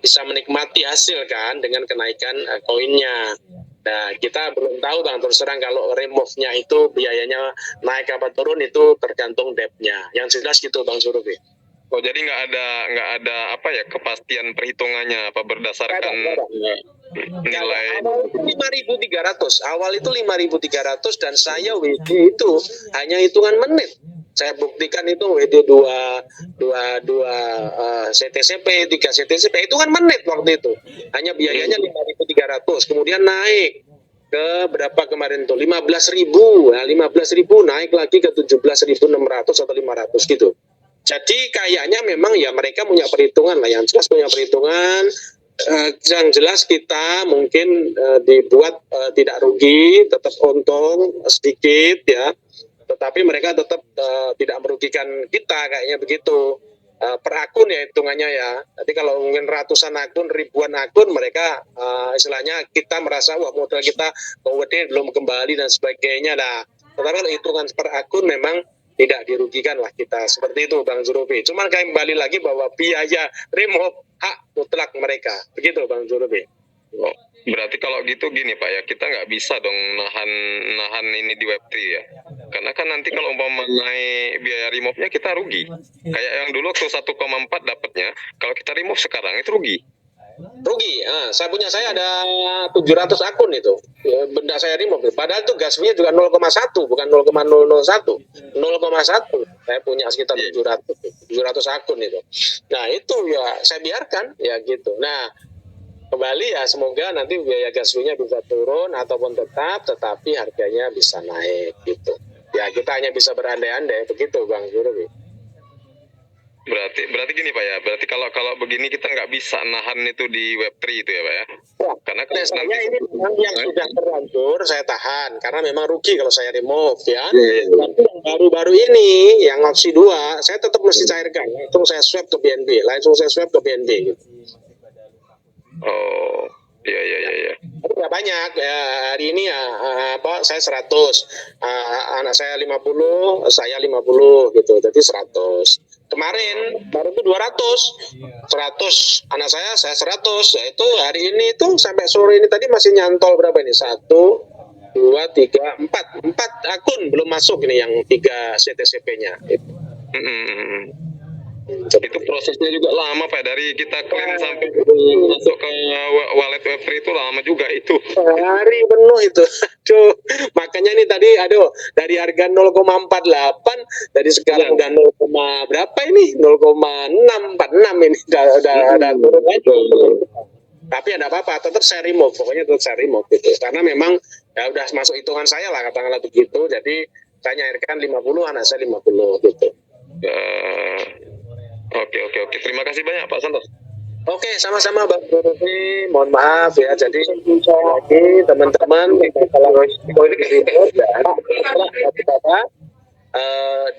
bisa menikmati hasil kan dengan kenaikan koinnya. Nah kita belum tahu Bang, terus terang kalau remove-nya itu biayanya naik apa turun itu tergantung debt-nya. Yang jelas gitu Bang Zuhrufi. Oh, jadi nggak ada apa ya kepastian perhitungannya apa berdasarkan nilai 5.300. Awal itu 5.300 dan saya WD itu hanya hitungan menit. Saya buktikan itu WD 2 CTCP, 3 CTCP, itu kan menit waktu itu. Hanya biayanya 5.300. Kemudian naik ke berapa kemarin tuh? 15.000. Nah, 15.000 naik lagi ke 17.600 atau 500 gitu. Jadi kayaknya memang ya mereka punya perhitungan lah, yang jelas punya perhitungan. Yang jelas kita mungkin dibuat tidak rugi, tetap untung sedikit ya. Tetapi mereka tetap tidak merugikan kita, kayaknya begitu. Per akun ya hitungannya ya. Jadi kalau mungkin ratusan akun, ribuan akun, mereka istilahnya kita merasa wah modal kita WD belum kembali dan sebagainya. Nah, tetapi kalau hitungan per akun memang tidak dirugikan lah kita. Seperti itu Bang Zuhrufi. Cuman kayak kembali lagi bahwa biaya remove hak mutlak mereka. Begitu Bang Zuhrufi. Oh, berarti kalau gitu gini Pak ya, kita nggak bisa dong nahan ini di Web3 ya. Karena kan nanti kalau umpama naik biaya remove-nya kita rugi. Kayak yang dulu waktu 1,4 dapatnya, kalau kita remove sekarang itu rugi. Saya ada 700 akun itu ya, benda saya remove. Padahal itu gas fee-nya juga 0,1 bukan 0,001, 0,1. Saya punya sekitar 700 akun itu. Nah itu ya saya biarkan ya gitu. Nah kembali ya semoga nanti biaya gas fee-nya bisa turun ataupun tetap, tetapi harganya bisa naik gitu. Ya kita hanya bisa berandai-andai begitu Bang Jurwi. Berarti gini Pak ya, berarti kalau begini kita nggak bisa nahan itu di Web3 itu ya Pak ya? Karena kalau Saya nanti ini memang yang sudah terlanjur saya tahan karena memang rugi kalau saya remove ya. Iya. Tapi yang baru-baru ini yang opsi 2 saya tetap mesti cairkan. Langsung saya swap ke BNB, gitu. Oh, iya. Tapi nggak banyak ya, hari ini ya saya 100, anak saya 50, saya 50 gitu, jadi 100. Kemarin baru itu 100 anak saya 100, ya itu hari ini tuh sampai sore ini tadi masih nyantol berapa ini, 1, 2, 3, 4 akun belum masuk ini yang 3 CTCP-nya. Itu prosesnya juga lama Pak, dari kita klaim sampai masuk ke wallet Web3 itu lama juga itu. Hari penuh itu. Aduh, makanya nih tadi dari harga 0,48 dari sekarang udah 0, berapa ini? 0,646 ini udah turun lagi. Tapi ada apa-apa, tetap saya remove, pokoknya tetap saya remove gitu. Karena memang ya udah masuk hitungan saya lah katakanlah begitu. Jadi saya nyairkan 50, anak saya 50 gitu. Oke. Terima kasih banyak Pak Santos. Oke, sama-sama Bang Jurwi. Mohon maaf ya. Jadi lagi teman-teman kalau ribut dan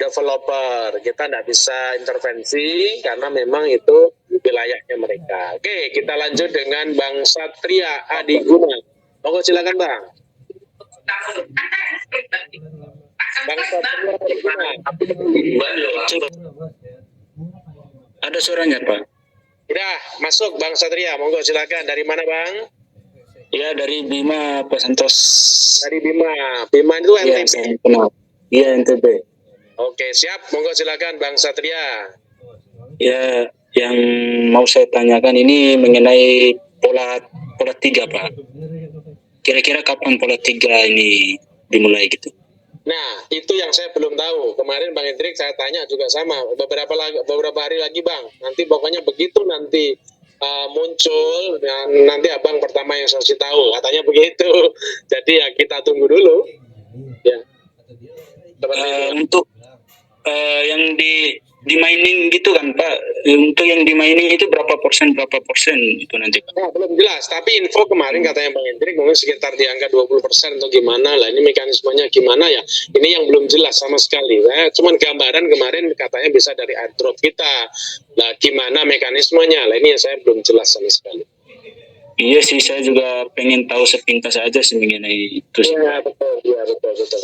developer kita tidak bisa intervensi karena memang itu wilayahnya mereka. Oke, kita lanjut dengan Bang Satria Adiguna. Monggo silakan Bang. Bang Satria Adiguna. Ada suaranya Pak? Udah masuk Bang Satria, monggo silakan. Dari mana Bang? Ya dari Bima Pak Santos. Dari Bima itu Ya, NTB. saya kenal. Iya NTB. Oke siap, monggo silakan Bang Satria. Ya, yang mau saya tanyakan ini mengenai pola 3 Pak. Kira-kira kapan pola 3 ini dimulai gitu? Nah, itu yang saya belum tahu. Kemarin Bang Hendrik saya tanya juga sama. Beberapa hari lagi Bang. Nanti pokoknya begitu nanti muncul dan nanti Abang pertama yang saya kasih tahu. Katanya begitu. Jadi ya kita tunggu dulu. Ya. Seperti itu. Untuk yang di mining gitu kan Pak, untuk yang di mining itu berapa persen itu nanti Pak? Nah, belum jelas, tapi info kemarin katanya Bang Hendrik mungkin sekitar di angka 20% atau gimana lah, ini mekanismenya gimana ya, ini yang belum jelas sama sekali. Cuman gambaran kemarin katanya bisa dari airdrop kita, nah gimana mekanismenya lah, ini yang saya belum jelas sama sekali. Iya sih, saya juga pengen tahu sepintas aja sih mengenai itu sih. Iya betul.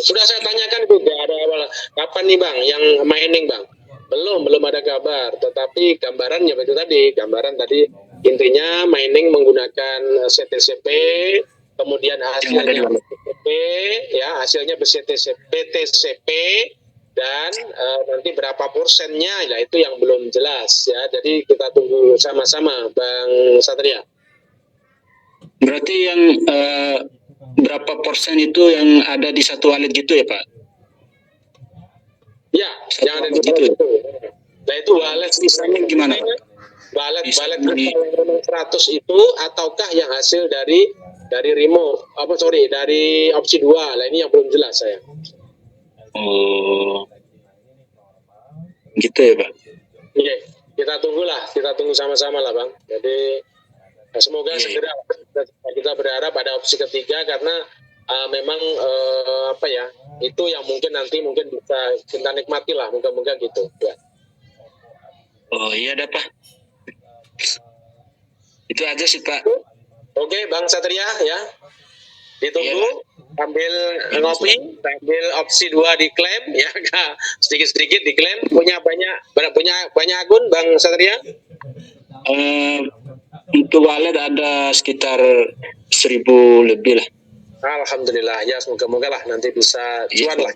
Sudah saya tanyakan juga ada awal kapan nih Bang yang mining Bang? Belum ada kabar, tetapi gambarannya itu tadi, gambaran tadi intinya mining menggunakan CTCP, kemudian hasilnya BTCP, ya hasilnya BTCP dan nanti berapa persennya, ya itu yang belum jelas ya. Jadi kita tunggu sama-sama Bang Satria. Berarti yang berapa persen itu yang ada di satu wallet gitu ya Pak? Ya, yang ada di gitu. Nah itu wallet Misalnya gimana Pak? Wallet 100 itu ataukah yang hasil dari remove dari opsi 2 lah, ini yang belum jelas saya. Oh gitu ya Pak. Oke, kita tunggu sama-sama lah Bang. Jadi semoga segera kita berharap ada opsi ketiga karena memang itu yang mungkin bisa kita nikmati lah, moga-moga gitu ya. Oh iya dah Pak. Itu aja sih Pak. Oke Bang Satria ya. Ditunggu sambil ngopi, sambil opsi 2 diklaim ya, sedikit-sedikit diklaim. Punya banyak akun Bang Satria? Untuk wallet ada sekitar 1.000 lebih lah. Alhamdulillah ya, semoga-moga lah nanti bisa cuan lah.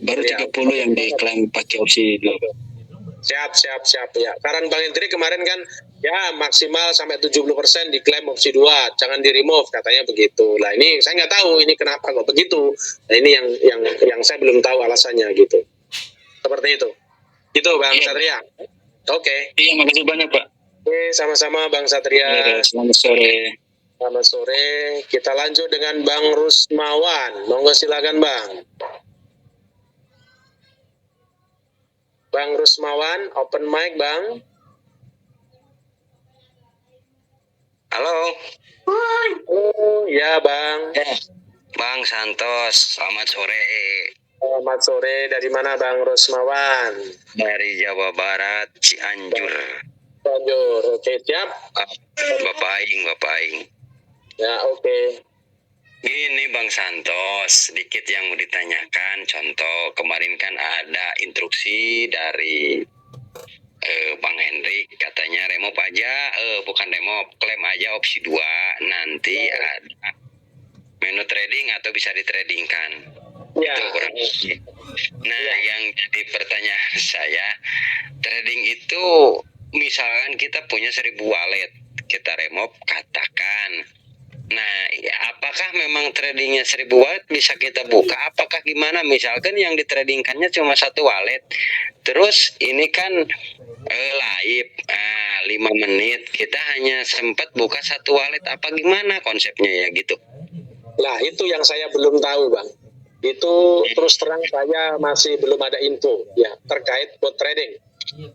Baru 30 yang diklaim pakai opsi 2. Siap ya. Saran Bang Hendrik kemarin kan ya maksimal sampai 70% diklaim opsi 2, jangan di remove katanya begitu. Lah ini saya nggak tahu ini kenapa kok begitu. Nah ini yang saya belum tahu alasannya gitu. Seperti itu. Itu Bang Satria. Oke. Iya, makasih banyak Pak. Oke, sama-sama Bang Satria. Selamat sore. Selamat sore. Kita lanjut dengan Bang Rusmawan. Monggo silakan Bang. Bang Rusmawan, open mic Bang. Halo. Oh ya Bang. Bang Santos, selamat sore. Selamat sore, dari mana Bang Rusmawan? Dari Jawa Barat, Cianjur. Cianjur, oke siap? Bapak Aing. Ya oke. Ini Bang Santos, sedikit yang mau ditanyakan. Contoh, kemarin kan ada instruksi dari Bang Hendrik, katanya remop aja, bukan remop, klaim aja opsi 2, nanti ada menu trading atau bisa ditradingkan. Ya. Itu kurang lebih. Nah, yang jadi pertanyaan saya, trading itu misalkan kita punya 1000 wallet, kita remop katakan. Nah, ya, apakah memang tradingnya 1000 wallet bisa kita buka? Apakah gimana? Misalkan yang ditradingkannya cuma 1 wallet, terus ini kan live 5 menit, kita hanya sempat buka 1 wallet, apa gimana konsepnya ya gitu? Nah itu yang saya belum tahu Bang. Itu terus terang saya masih belum ada info ya terkait bot trading.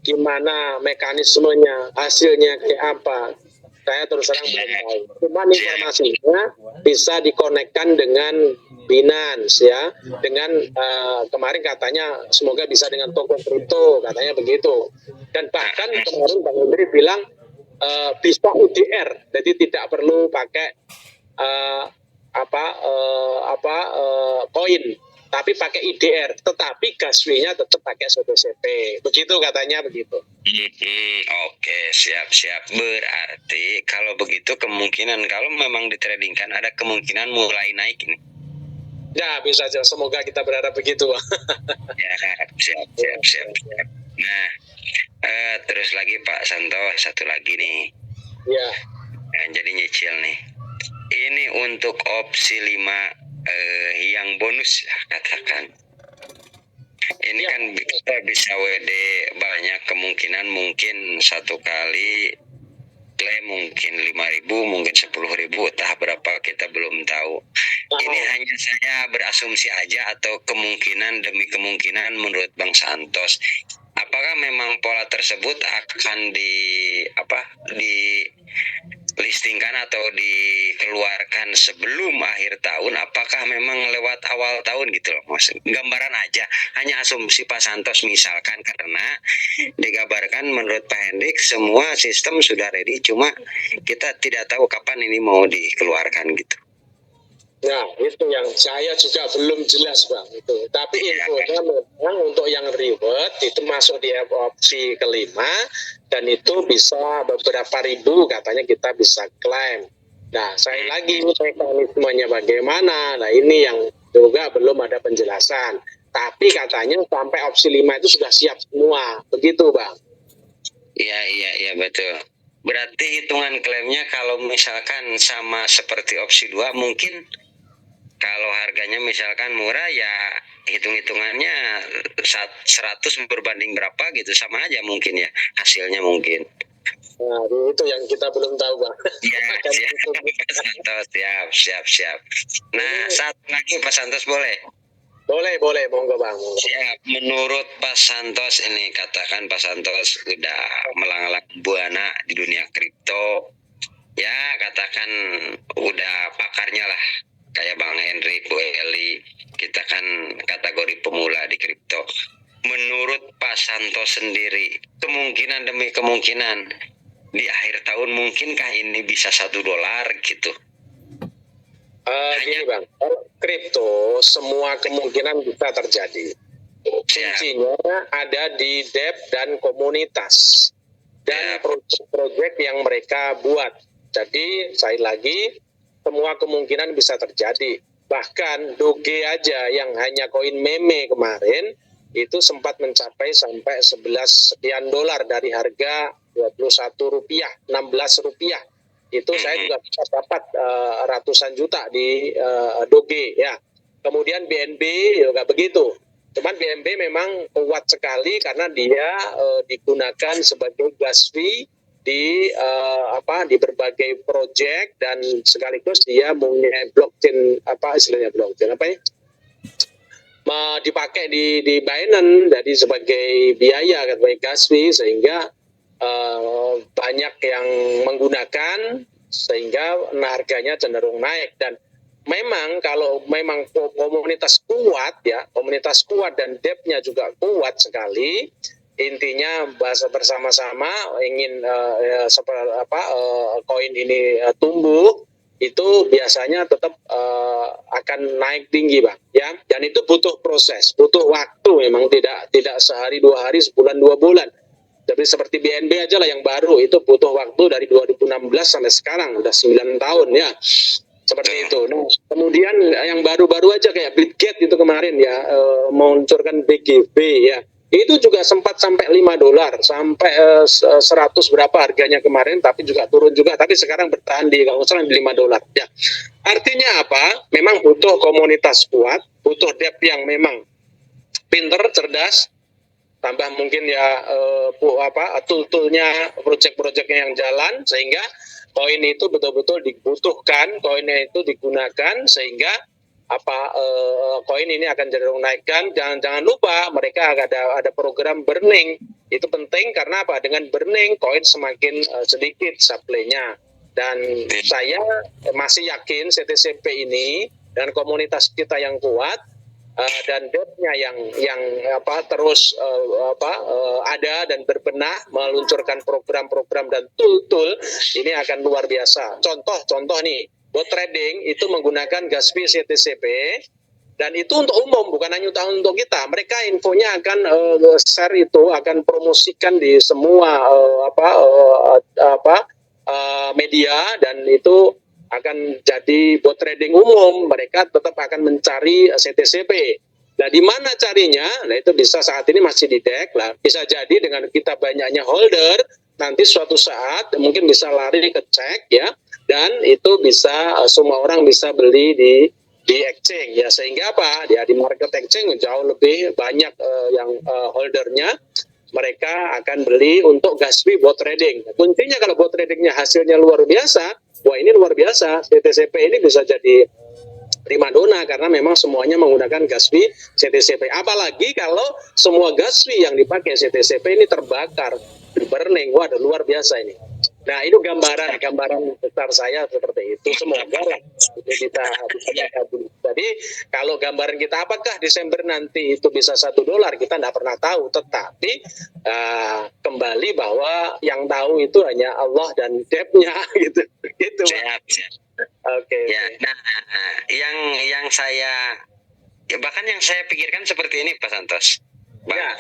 Gimana mekanismenya, hasilnya kayak apa? Saya terus terang belum tahu. Cuman informasinya bisa dikonekkan dengan Binance ya, dengan kemarin katanya semoga bisa dengan toko kripto, katanya begitu. Dan bahkan kemarin Bang Hendri bilang bisa UDR, jadi tidak perlu pakai koin, tapi pakai IDR, tetapi gas fee-nya tetap pakai SOTCP, begitu katanya begitu. Oke, siap. Berarti kalau begitu kemungkinan kalau memang ditradingkan ada kemungkinan mulai naik ini. Ya bisa aja, semoga kita berharap begitu. Ya, siap. Nah, terus lagi Pak Santo, satu lagi nih. Ya. Jadi nyicil nih. Ini untuk opsi 5 yang bonus ya katakan. Ini kan kita bisa WD banyak kemungkinan, mungkin satu kali klaim mungkin 5.000, mungkin 10.000, entah berapa kita belum tahu. Ini hanya saya berasumsi aja atau kemungkinan demi kemungkinan menurut Bang Santos. Apakah memang pola tersebut akan di listingkan atau dikeluarkan sebelum akhir tahun? Apakah memang lewat awal tahun gitu loh? Maksud gambaran aja, hanya asumsi Pak Santos misalkan, karena digambarkan menurut Pak Hendrik semua sistem sudah ready, cuma kita tidak tahu kapan ini mau dikeluarkan gitu. Nah itu yang saya juga belum jelas Bang itu. Tapi infonya memang untuk yang reward itu masuk di opsi kelima, dan itu bisa beberapa ribu katanya kita bisa klaim. Nah saya lagi mekanismenya bagaimana, nah ini yang juga belum ada penjelasan. Tapi katanya sampai opsi 5 itu sudah siap semua, begitu Bang. Iya betul. Berarti hitungan klaimnya kalau misalkan sama seperti opsi 2, mungkin kalau harganya misalkan murah ya hitung-hitungannya 100 berbanding berapa gitu, sama aja mungkin ya hasilnya mungkin. Nah itu yang kita belum tahu Bang. Ya siap Pak Santos, siap. Nah satu lagi Pak Santos boleh? Boleh, monggo Bang. Siap. Menurut Pak Santos ini, katakan Pak Santos udah melanglang buana di dunia kripto, ya katakan udah pakarnya lah, kayak Bang Henry, Bu Eli, kita kan kategori pemula di kripto. Menurut Pak Santos sendiri, kemungkinan demi kemungkinan di akhir tahun mungkinkah ini bisa $1 gitu? Gini Bang, kripto semua kemungkinan bisa terjadi. Kuncinya ada di debt dan komunitas dan proyek yang mereka buat. Jadi sekali lagi semua kemungkinan bisa terjadi. Bahkan Doge aja yang hanya koin meme kemarin itu sempat mencapai sampai 11 sekian dolar dari harga 21 rupiah, 16 rupiah. Itu saya juga bisa dapat ratusan juta di Doge ya. Kemudian BNB juga begitu. Cuman BNB memang kuat sekali karena dia digunakan sebagai gas fee di berbagai proyek, dan sekaligus dia punya blockchain, apa istilahnya blockchain apa ya? dipakai di Binance jadi sebagai biaya sebagai gas fee, sehingga banyak yang menggunakan sehingga harganya cenderung naik. Dan memang kalau memang komunitas kuat ya, komunitas kuat dan depth-nya juga kuat sekali, intinya bahasa bersama-sama ingin koin ini tumbuh, itu biasanya tetap akan naik tinggi Bang ya, dan itu butuh proses, butuh waktu, memang tidak sehari 2 hari, sebulan 2 bulan. Tapi seperti BNB aja lah yang baru, itu butuh waktu dari 2016 sampai sekarang udah 9 tahun ya, seperti itu. Nah, kemudian yang baru-baru aja kayak Bitget itu kemarin ya, meluncurkan BGB ya, itu juga sempat sampai $5 sampai 100 berapa harganya kemarin, tapi juga turun juga, tapi sekarang bertahan di kalau nggak salah di $5 ya. Artinya apa? Memang butuh komunitas kuat, butuh depth yang memang pinter, cerdas, tambah mungkin ya tool-toolnya, project-projectnya yang jalan, sehingga koin itu betul-betul dibutuhkan, koinnya itu digunakan, sehingga koin ini akan cenderung naikkan. Jangan lupa mereka ada program burning, itu penting karena apa? Dengan burning koin semakin sedikit supply-nya. Dan saya masih yakin CTCP ini dan komunitas kita yang kuat dan depth-nya yang terus ada dan berbenah, meluncurkan program-program dan tool-tool ini akan luar biasa. Contoh nih, bot trading itu menggunakan gas fee CTCP, dan itu untuk umum, bukan hanya untuk kita. Mereka infonya akan share itu, akan promosikan di semua media, dan itu akan jadi bot trading umum. Mereka tetap akan mencari CTCP. Nah, di mana carinya? Nah, itu bisa saat ini masih di DEX lah. Bisa jadi dengan kita banyaknya holder, nanti suatu saat mungkin bisa lari ke cek ya, dan itu bisa semua orang bisa beli di exchange ya, sehingga apa? Ya, di market exchange jauh lebih banyak yang holdernya. Mereka akan beli untuk gas fee bot trading. Kuncinya kalau bot tradingnya hasilnya luar biasa, wah ini luar biasa, CTCP ini bisa jadi primadona karena memang semuanya menggunakan gas fee CTCP. Apalagi kalau semua gas fee yang dipakai CTCP ini terbakar, burning, wah luar biasa ini. Nah, itu gambaran besar saya seperti itu. Semoga kita jadi kalau gambaran kita apakah Desember nanti itu bisa $1, kita tidak pernah tahu. Tetapi kembali bahwa yang tahu itu hanya Allah dan depth-nya gitu. Oke. Ya, nah, yang saya bahkan yang saya pikirkan seperti ini Pak Santos. Bang, Ya.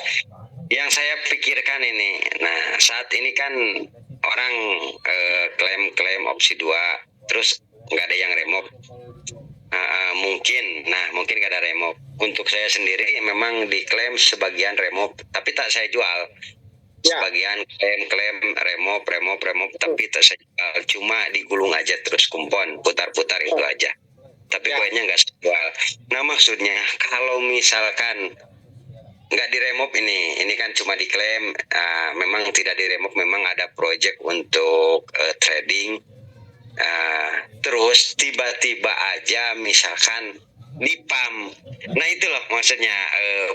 Yang saya pikirkan ini. Nah, saat ini kan orang klaim opsi 2, terus nggak ada yang remove. Mungkin nggak ada remove. Untuk saya sendiri memang diklaim sebagian remove, tapi tak saya jual. Ya. Sebagian klaim remove, tapi tak saya jual. Cuma digulung aja terus kumpon, putar-putar itu aja. Tapi koinnya nggak saya jual. Nah, maksudnya kalau misalkan nggak diremove ini kan cuma diklaim, memang tidak diremove, memang ada project untuk trading, terus tiba-tiba aja misalkan di pump. Nah, itu loh maksudnya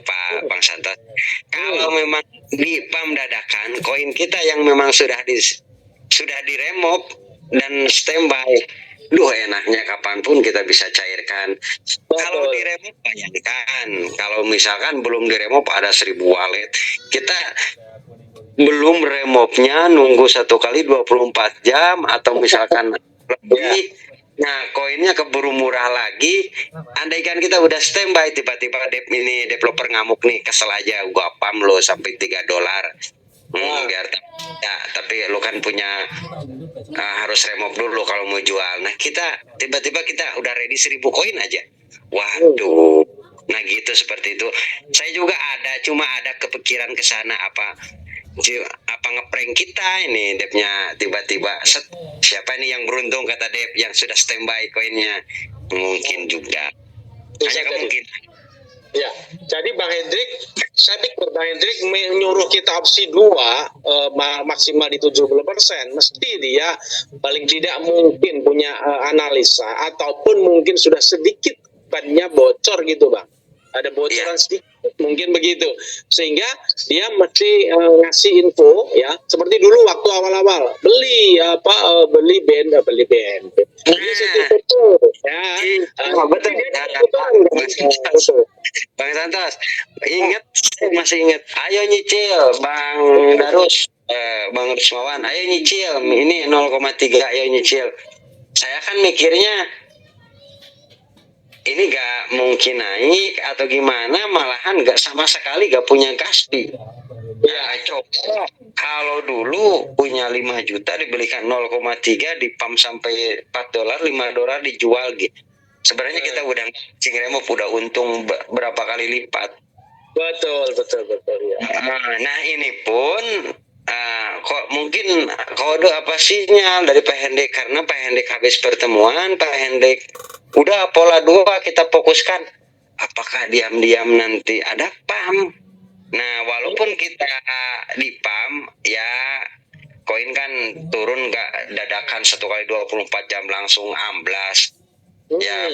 Pak Bang Santos. Kalau memang di pump dadakan koin kita yang memang sudah diremove dan standby, enaknya kapanpun kita bisa cairkan. Kalau diremove, bayangkan kalau misalkan belum diremove ada 1000 wallet, kita belum remove-nya nunggu 1 kali 24 jam atau misalkan lebih. Nah, koinnya keburu murah lagi. Andaikan kita udah standby, tiba-tiba developer ngamuk nih, kesel aja, gua pam lo sampai $3. Biar ya, tapi lo kan punya harus remove dulu kalau mau jual. Nah, tiba-tiba kita udah ready 1000 koin aja. Waduh. Nah, gitu seperti itu. Saya juga cuma ada kepikiran ke sana apa ngeprank kita ini Depnya tiba-tiba siapa ini yang beruntung kata Dep yang sudah standby koinnya, mungkin juga hanya kemungkinan. Ya, jadi Bang Hendrik, saya pikir Bang Hendrik menyuruh kita opsi 2 maksimal di 70%, mesti dia paling tidak mungkin punya analisa ataupun mungkin sudah sedikit bannya bocor gitu Bang. ada bocoran sedikit, mungkin begitu, sehingga dia mesti ngasih info ya, seperti dulu waktu awal-awal beli beli band beli CCTV ya. Betul. Betul. Bang Santos, masih ingat. Ayo nyicil, Bang Darus, Bang Rusmawan, ayo nyicil. Ini 0,3, ayo nyicil. Saya kan mikirnya ini gak mungkin naik atau gimana, malahan gak sama sekali gak punya gaspi. Ya coba kalau dulu punya 5 juta dibelikan 0,3 di pump sampai 4 dolar, 5 dolar dijual gitu. Sebenarnya kita udah Remov udah untung berapa kali lipat. Betul ya. Nah ini pun kok mungkin kode apa sinyal dari Pak Hendrik, karena Pak Hendrik habis pertemuan, Pak Hendrik udah pola 2 kita fokuskan. Apakah diam-diam nanti ada pump? Nah walaupun kita di pump ya, koin kan turun nggak dadakan 1 kali 24 jam langsung amblas. Ya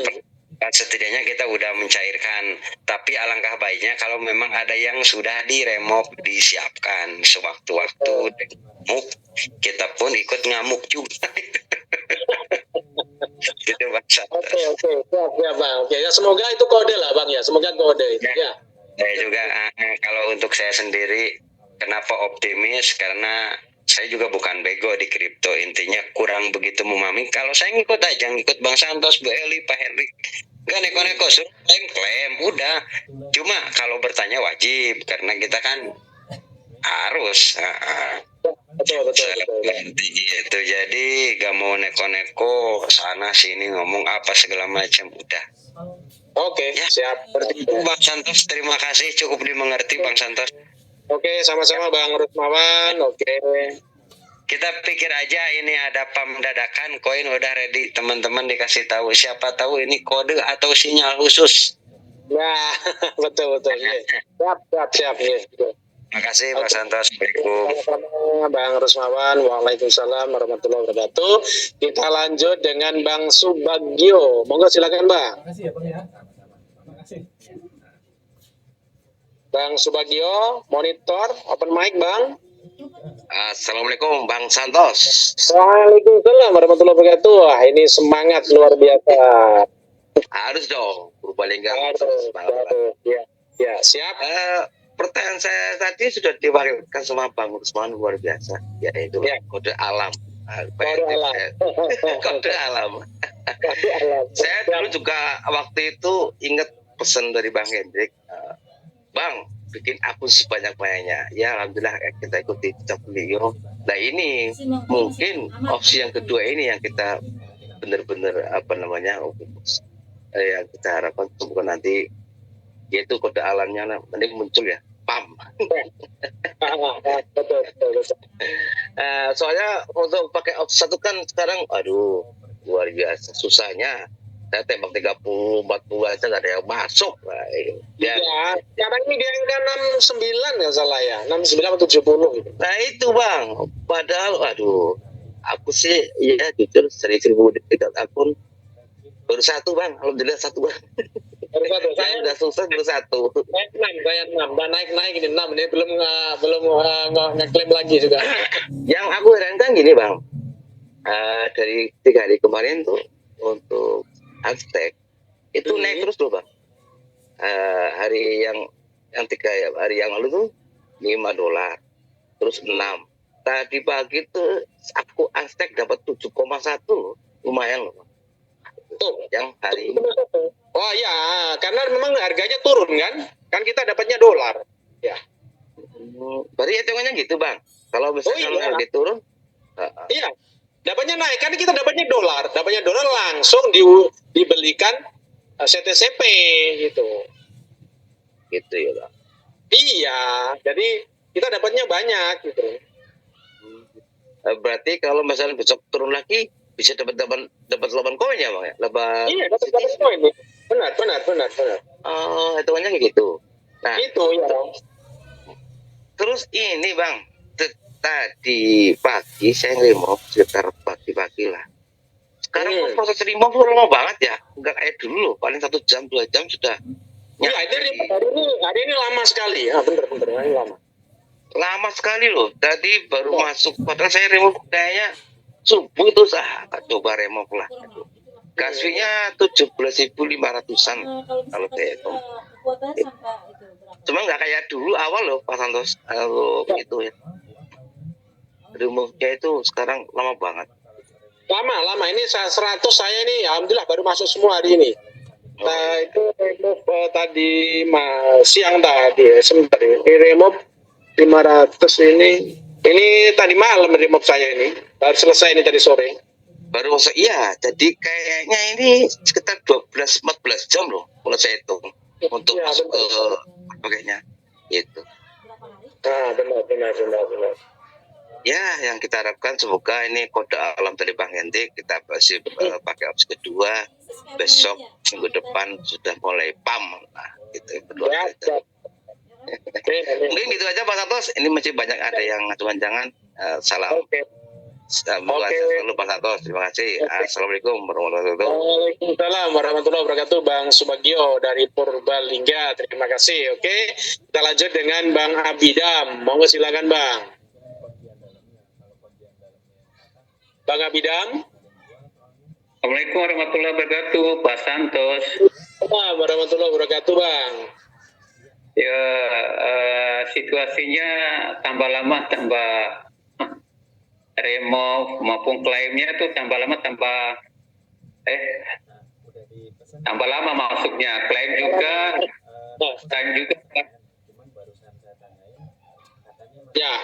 setidaknya kita udah mencairkan, tapi alangkah baiknya kalau memang ada yang sudah diremove, disiapkan sewaktu-waktu ngamuk, kita pun ikut ngamuk juga. Gitu Bang. Oke, Bang. Oke, ya semoga itu kode lah Bang ya, semoga kode itu ya. Saya juga kalau untuk saya sendiri kenapa optimis, karena saya juga bukan bego di kripto, intinya kurang begitu memahami. Kalau saya ngikut aja, ngikut Bang Santos, Bu Eli, Pak Hendrik, gak neko-neko, klaim udah. Cuma kalau bertanya wajib, karena kita kan harus Betul. gitu. Jadi gak mau neko-neko sana sini ngomong apa segala macam, udah. Oke, Ya, siap. seperti itu Bang Santos, terima kasih, cukup dimengerti Bang Santos. Oke, sama-sama Bang Rusmawan. Oke. Kita pikir aja ini ada pump dadakan, koin udah ready, teman-teman dikasih tahu, siapa tahu ini kode atau sinyal khusus. Nah, betul. Ya. Siap. Ya. Terima kasih Pak Santos. Assalamualaikum. Sama-sama Bang Rusmawan. Waalaikumsalam warahmatullahi wabarakatuh. Kita lanjut dengan Bang Subagio. Monggo silakan Bang. Bang Subagio, monitor, open mic Bang. Assalamualaikum Bang Santos. Waalaikumsalam warahmatullahi wabarakatuh. Wah, ini semangat luar biasa. Harus dong Purbalingga. Ya, siap. Pertanyaan saya tadi sudah diwakilkan sama Bang Rusman, luar biasa, yaitu kode alam. Kode alam. Saya dulu juga waktu itu ingat pesan dari Bang Hendrik, Bang, bikin akun sebanyak-banyaknya. Ya alhamdulillah kita ikuti beliau. Nah ini mungkin opsi yang kedua ini yang kita benar-benar yang kita harapkan bukan nanti, yaitu kode alamnya nanti muncul ya, PAM. Betul. Soalnya untuk pakai opsi satu kan sekarang, aduh luar biasa susahnya. Saya tembak 30, 40 aja gak ada yang masuk. Ya, sekarang ini di angka 69 nggak salah ya, 69 atau 70 gitu. Nah itu Bang, padahal aduh, aku sih ya jujur 1.000 dekat akun baru 1 Bang, alhamdulillah 1 Bang. Baru 1, saya udah sukses baru 1. Saya 6, dan naik ini 6, ini belum ngeklaim lagi juga. Yang aku herankan gini Bang, dari 3 hari kemarin tuh untuk Aztec itu naik terus loh Bang. Hari yang 3 hari yang lalu tuh 5 dolar, terus 6. Tadi pagi tuh aku Aztec dapat 7,1 loh, lumayan loh. Tuh yang hari. Oh ya, karena memang harganya turun kan kita dapatnya dolar. Ya. Berarti hitungannya gitu Bang. Kalau misalnya harga turun, iya. Dapatnya naik, kan kita dapatnya dolar langsung dibelikan CTCP gitu. Gitu ya Bang. Iya, jadi kita dapatnya banyak gitu. Berarti kalau misalnya besok turun lagi bisa dapat 8 koin ya Bang ya? Iya, dapat 8 koin. Benar. Hitungannya gitu. Nah, itu ya. Terus ini Bang, tadi pagi saya nge-remove sekitar pagi-pagi lah. Sekarang proses remove lama banget ya, nggak kayak dulu loh, paling 1 jam 2 jam sudah Ya, hari ini lama sekali. Ya, bener, ini lama. Lama sekali loh. Tadi baru masuk, padahal saya remove kayaknya subuh itu coba remove lah. Gas fee-nya 17.500-an kalau Telkom. Cuma nggak kayak dulu awal loh Pak Santos, kalau itu ya. Remove-nya itu sekarang lama banget. Lama. Ini 100 saya ini, alhamdulillah baru masuk semua hari ini. Nah, itu remove tadi siang tadi, sebentar ini remove 500 ini. Ini tadi malam remove saya ini, baru selesai ini tadi sore. Baru iya, jadi kayaknya ini sekitar 12-14 jam loh kalau saya hitung untuk masuk ke pakainya gitu. Nah, benar. Ya, yang kita harapkan semoga ini kode alam dari Bang Hendrik kita masih pakai opsi kedua, besok minggu depan sudah mulai PAM. Nah, itu kedua. Mungkin gitu aja Pak Santos. Ini masih banyak ada yang jangan salam. Semoga selalu Pak Santos. Terima kasih. Assalamualaikum warahmatullahi wabarakatuh. Waalaikumsalam warahmatullahi wabarakatuh. Bang Subagio dari Purbalingga. Terima kasih. Oke, kita lanjut dengan Bang Abidam. Monggo silakan Bang. Bang Abidam. Assalamualaikum warahmatullahi wabarakatuh, Pak Santos. Assalamualaikum warahmatullahi wabarakatuh, Bang. Ya, situasinya tambah lama tambah remove maupun klaimnya itu tambah lama tambah lama masuknya. Klaim juga Ya.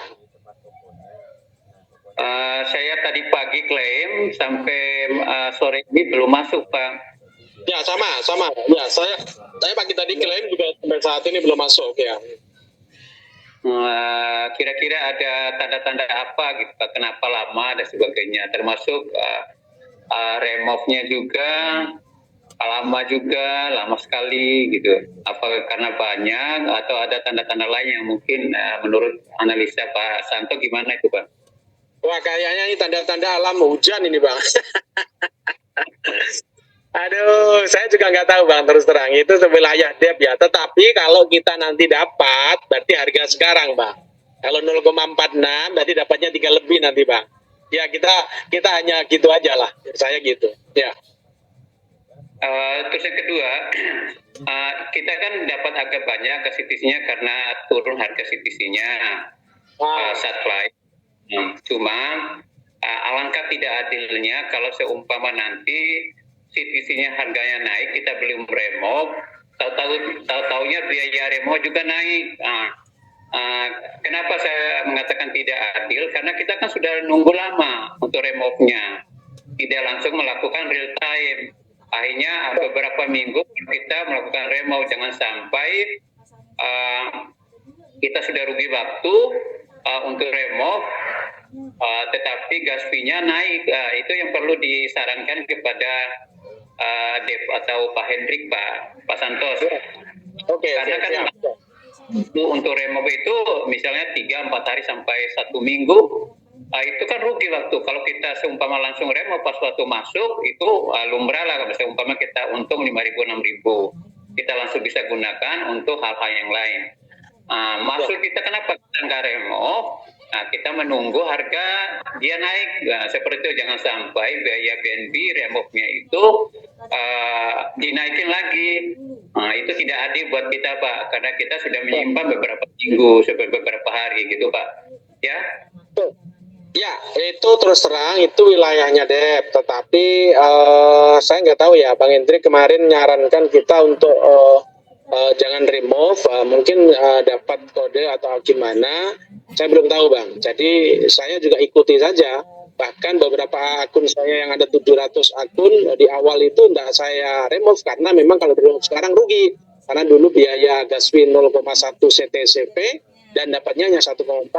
Saya tadi pagi klaim sampai sore ini belum masuk, Pak. Ya, sama. Ya, saya pagi tadi klaim juga sampai saat ini belum masuk ya. Kira-kira ada tanda-tanda apa gitu, Pak? Kenapa lama dan sebagainya, termasuk remove-nya juga lama sekali gitu. Apa karena banyak atau ada tanda-tanda lain yang mungkin menurut analisa Pak Santo gimana itu, Pak? Wah, kayaknya ini tanda-tanda alam hujan ini, Bang. Aduh, saya juga nggak tahu, Bang, terus terang. Itu wilayah DEP ya. Tetapi kalau kita nanti dapat, berarti harga sekarang, Bang. Kalau 0,46, berarti dapatnya 3 lebih nanti, Bang. Ya, kita hanya gitu aja lah. Saya gitu, ya. Terus yang kedua, kita kan dapat agak banyak ke CTC-nya karena turun harga CTC-nya saat flight. Cuma alangkah tidak adilnya kalau seumpama nanti CTC-nya harganya naik, kita belum remove, tahu-taunya biaya remove juga naik. Kenapa saya mengatakan tidak adil? Karena kita kan sudah nunggu lama untuk remove-nya, tidak langsung melakukan real time. Akhirnya beberapa minggu kita melakukan remove, jangan sampai kita sudah rugi waktu untuk remove, tetapi gas fee-nya naik. Itu yang perlu disarankan kepada Dev atau Pak Hendrik, Pak Santos. Oke, karena kan untuk remove itu misalnya 3-4 hari sampai 1 minggu, itu kan rugi waktu. Kalau kita seumpama langsung remove pas waktu masuk, itu lumrah lah. Seumpama kita untung 5.000-6.000, kita langsung bisa gunakan untuk hal-hal yang lain. Maksud kita kenapa kita nggak remove? Kita menunggu harga dia naik. Seperti itu, jangan sampai biaya BNB remove-nya itu dinaikin lagi. Itu tidak adil buat kita, Pak, karena kita sudah menyimpan beberapa minggu, beberapa hari gitu, Pak. Ya. Ya, itu terus terang itu wilayahnya DEP, tetapi saya nggak tahu ya, Bang Hendrik kemarin nyarankan kita untuk jangan remove, mungkin dapat kode atau gimana, saya belum tahu, Bang. Jadi saya juga ikuti saja, bahkan beberapa akun saya yang ada 700 akun di awal itu tidak saya remove, karena memang kalau remove sekarang rugi, karena dulu biaya gas fee 0,1 CTCP dan dapatnya hanya 1,4256,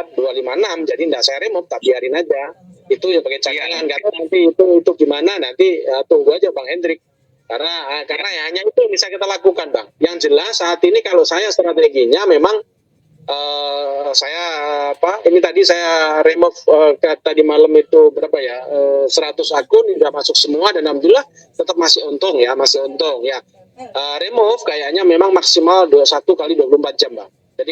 jadi tidak saya remove, tapi biarin aja. Itu ya pakai cadangan, karena nanti itu gimana, nanti tunggu aja Bang Hendrik. Karena ya hanya itu yang bisa kita lakukan, Bang. Yang jelas saat ini kalau saya strateginya memang saya ini tadi saya remove tadi malam itu berapa ya, 100 akun udah masuk semua dan alhamdulillah tetap masih untung ya. Remove kayaknya memang maksimal 21 kali 24 jam Bang, jadi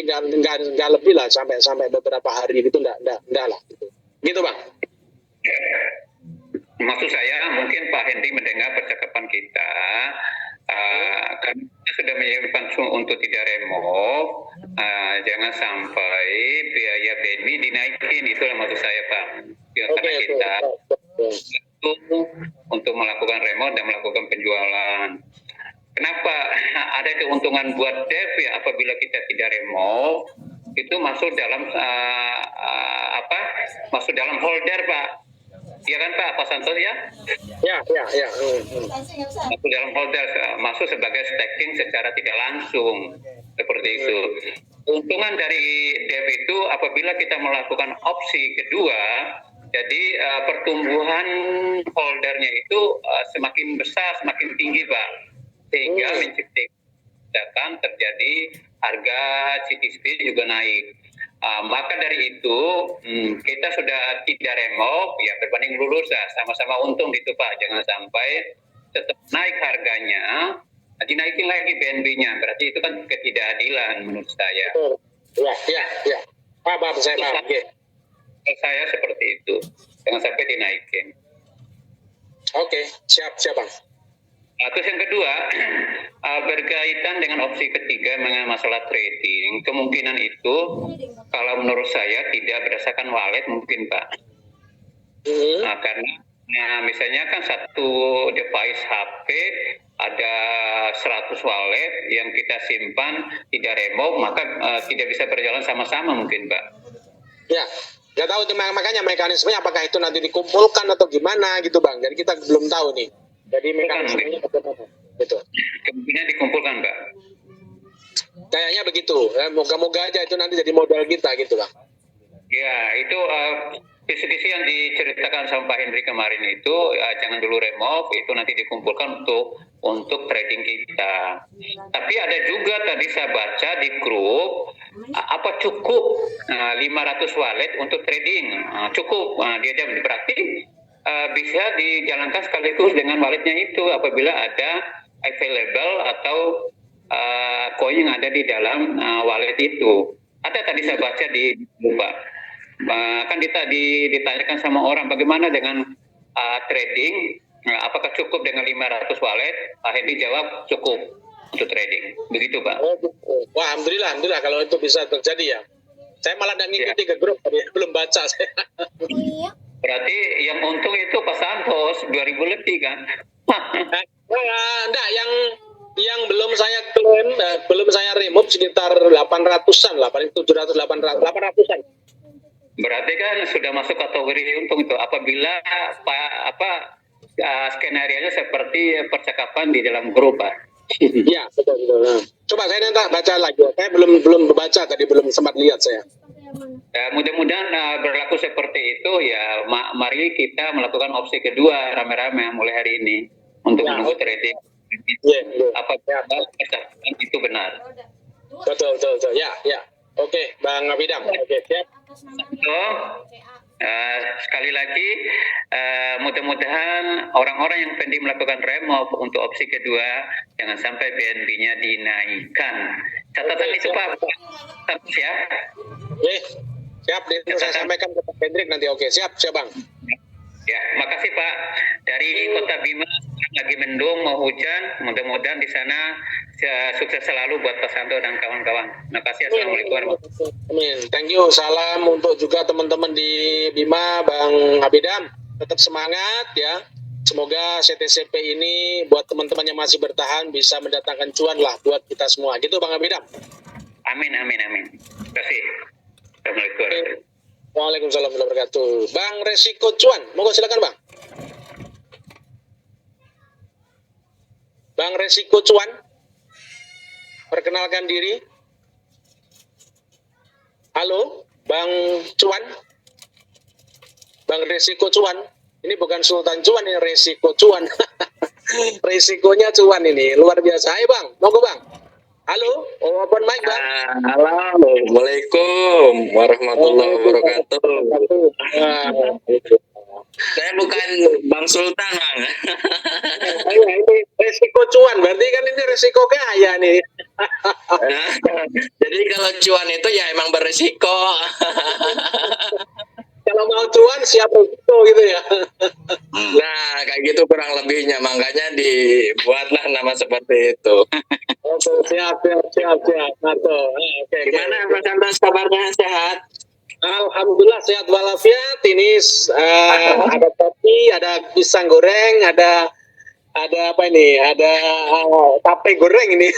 nggak lebih lah sampai beberapa hari gitu, nggak lah gitu Bang. Maksud saya mungkin Pak Henry mendengar percakapan kita, karena kita sudah menyiapkan untuk tidak remove, jangan sampai biaya BNB dinaikin, itulah maksud saya Pak. Karena kita untuk melakukan remove dan melakukan penjualan. Kenapa ada keuntungan buat dev ya apabila kita tidak remove, itu masuk dalam masuk dalam holder Pak. Iya kan Pak Santos ya? Ya. Masuk dalam holder, masuk sebagai staking secara tidak langsung, seperti itu. Keuntungan dari dev itu apabila kita melakukan opsi kedua, jadi pertumbuhan holdernya itu semakin besar, semakin tinggi Pak, sehingga menciptakan terjadi harga CTSP juga naik. Maka dari itu kita sudah tidak remove ya, berbanding lurus lah, sama-sama untung gitu Pak. Jangan sampai tetap naik harganya dinaikin lagi BNB-nya, berarti itu kan ketidakadilan menurut saya. Ya. Paham saya paham. Saya seperti itu, jangan sampai dinaikin. Oke, siap Bang. Terus yang kedua, berkaitan dengan opsi ketiga mengenai masalah trading, kemungkinan itu kalau menurut saya tidak berdasarkan wallet mungkin Pak. Karena misalnya kan satu device HP ada 100 wallet yang kita simpan tidak remove, maka tidak bisa berjalan sama-sama mungkin Pak. Ya, nggak tahu makanya mekanismenya apakah itu nanti dikumpulkan atau gimana gitu Bang. Jadi kita belum tahu nih. Jadi mekanismenya betul. Kemungkinan dikumpulkan, Mbak. Kayaknya begitu. Moga-moga aja itu nanti jadi modal kita gitu, Bang. Ya, itu kisi-kisi yang diceritakan sama Pak Henry kemarin itu jangan dulu remove, itu nanti dikumpulkan untuk trading kita. Tapi ada juga tadi saya baca di grup, apa cukup 500 wallet untuk trading? Cukup, dia jawab berarti bisa dijalankan sekaligus dengan walletnya itu apabila ada available atau koin yang ada di dalam wallet itu. Ada tadi saya baca di Pak. Kan ditanyakan sama orang bagaimana dengan trading, apakah cukup dengan 500 wallet? Pak Hendy jawab cukup untuk trading. Begitu Pak. Wah, alhamdulillah kalau itu bisa terjadi ya. Saya malah tidak ngikuti ke grup, belum baca saya. Berarti yang untung itu Pak Santos 2.000 lebih kan? Enggak, yang belum saya klaim, belum saya remove sekitar 800-an lah, paling 700, 800-an. Berarti kan sudah masuk kategori untung itu apabila skenario-nya seperti percakapan di dalam grup Pak. Iya, betul. Coba saya nanti baca lagi. Saya belum baca tadi, belum sempat lihat saya. Ya, mudah-mudahan berlaku seperti itu ya. Mari kita melakukan opsi kedua rame-rame mulai hari ini untuk menunggu trading. Apakah percakapan itu benar? Betul. Ya. Oke, Bang Abidam. Oke, siap. Sekali lagi, mudah-mudahan orang-orang yang pending melakukan remove untuk opsi kedua jangan sampai BNB-nya dinaikkan. Catatan itu Pak, ya. Siap, saya sampaikan ke Pak Hendrik nanti. Oke, siap Bang. Ya, makasih Pak. Dari Kota Bima lagi mendung, mau hujan. Mudah-mudahan di sana sukses selalu buat Pak Santo dan kawan-kawan. Makasih. Assalamualaikum. Amin. Thank you. Salam untuk juga teman-teman di Bima, Bang Abidam. Tetap semangat ya. Semoga CTCP ini buat teman-teman yang masih bertahan bisa mendatangkan cuan lah buat kita semua. Gitu Bang Abidam. Amin. Terima kasih. Assalamualaikum. Waalaikumsalam warahmatullahi wabarakatuh. Bang Resiko Cuan, monggo silakan Bang. Bang Resiko Cuan, perkenalkan diri. Halo, Bang Cuan. Bang Resiko Cuan. Ini bukan Sultan Cuan, ini Resiko Cuan. Resikonya cuan ini, luar biasa. Ayo Bang, monggo Bang. Halo, open mic Bang. Assalamualaikum warahmatullahi wabarakatuh. Saya bukan Bang Sultan, Bang. Ini resiko cuan, berarti kan ini resiko kaya nih. Jadi kalau cuan itu ya emang beresiko. Kalau mau cuan siap resiko gitu ya. Nah, kayak gitu kurang lebihnya, makanya dibuatlah nama seperti itu. Oke, siap. Nato. Oke. Gimana Bang Santos kabarnya, sehat? Alhamdulillah sehat walafiat. Ini ada kopi, ada pisang goreng, ada apa ini? Ada tape goreng ini.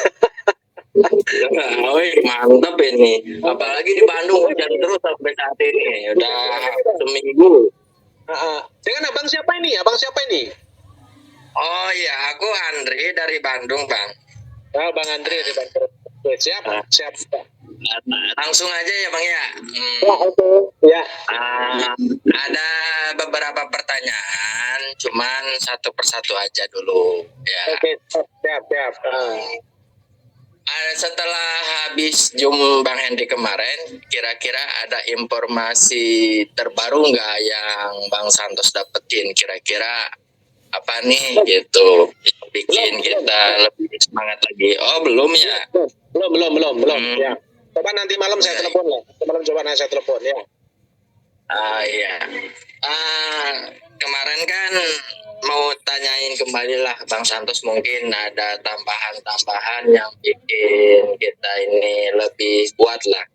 Wih, mantap ini. Apalagi di Bandung hujan terus sampai saat ini. Udah seminggu. Dengan abang siapa ini? Abang siapa ini? Oh iya, aku Andri dari Bandung, Bang. Oh, Bang Andri dari Bandung. Oke, siap. Langsung aja ya, Bang ya. Oke. Ya. Ada beberapa pertanyaan, cuman satu persatu aja dulu. Ya. Oke, siap. Setelah habis Zoom Bang Hendy kemarin, kira-kira ada informasi terbaru nggak yang Bang Santos dapetin? Kira-kira apa nih gitu, bikin kita lebih semangat lagi? Oh belum ya? Belum. Ya. Coba nanti malam saya telepon lah. Malam coba nanti saya telepon ya. Iya. Kemarin kan mau tanyain kembali lah Bang Santos, mungkin ada tambahan-tambahan yang bikin kita ini lebih kuat lah.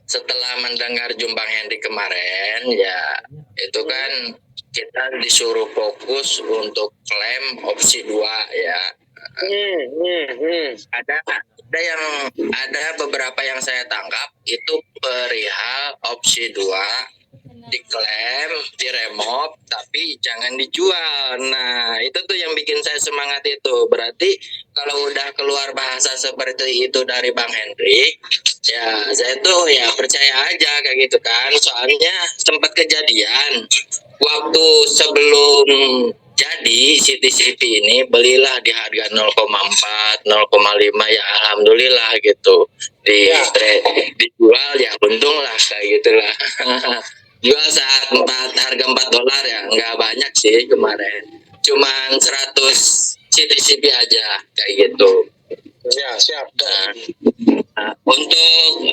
Setelah mendengar Jumbang Hendy kemarin, ya itu kan kita disuruh fokus untuk klaim opsi 2 ya. Ada beberapa yang saya tangkap itu perihal opsi 2 diklaim, diremove, tapi jangan dijual. Nah, itu tuh yang bikin saya semangat itu. Berarti kalau udah keluar bahasa seperti itu dari Bang Hendrik, ya saya tuh ya percaya aja kayak gitu kan. Soalnya sempat kejadian waktu sebelum jadi CTCP ini belilah di harga 0,4, 0,5 ya alhamdulillah gitu. Dijual ya untung lah kayak gitulah. Jual saat harga $4 ya, nggak banyak sih kemarin. Cuman 100 CTCP aja kayak gitu. Ya, siap. Untuk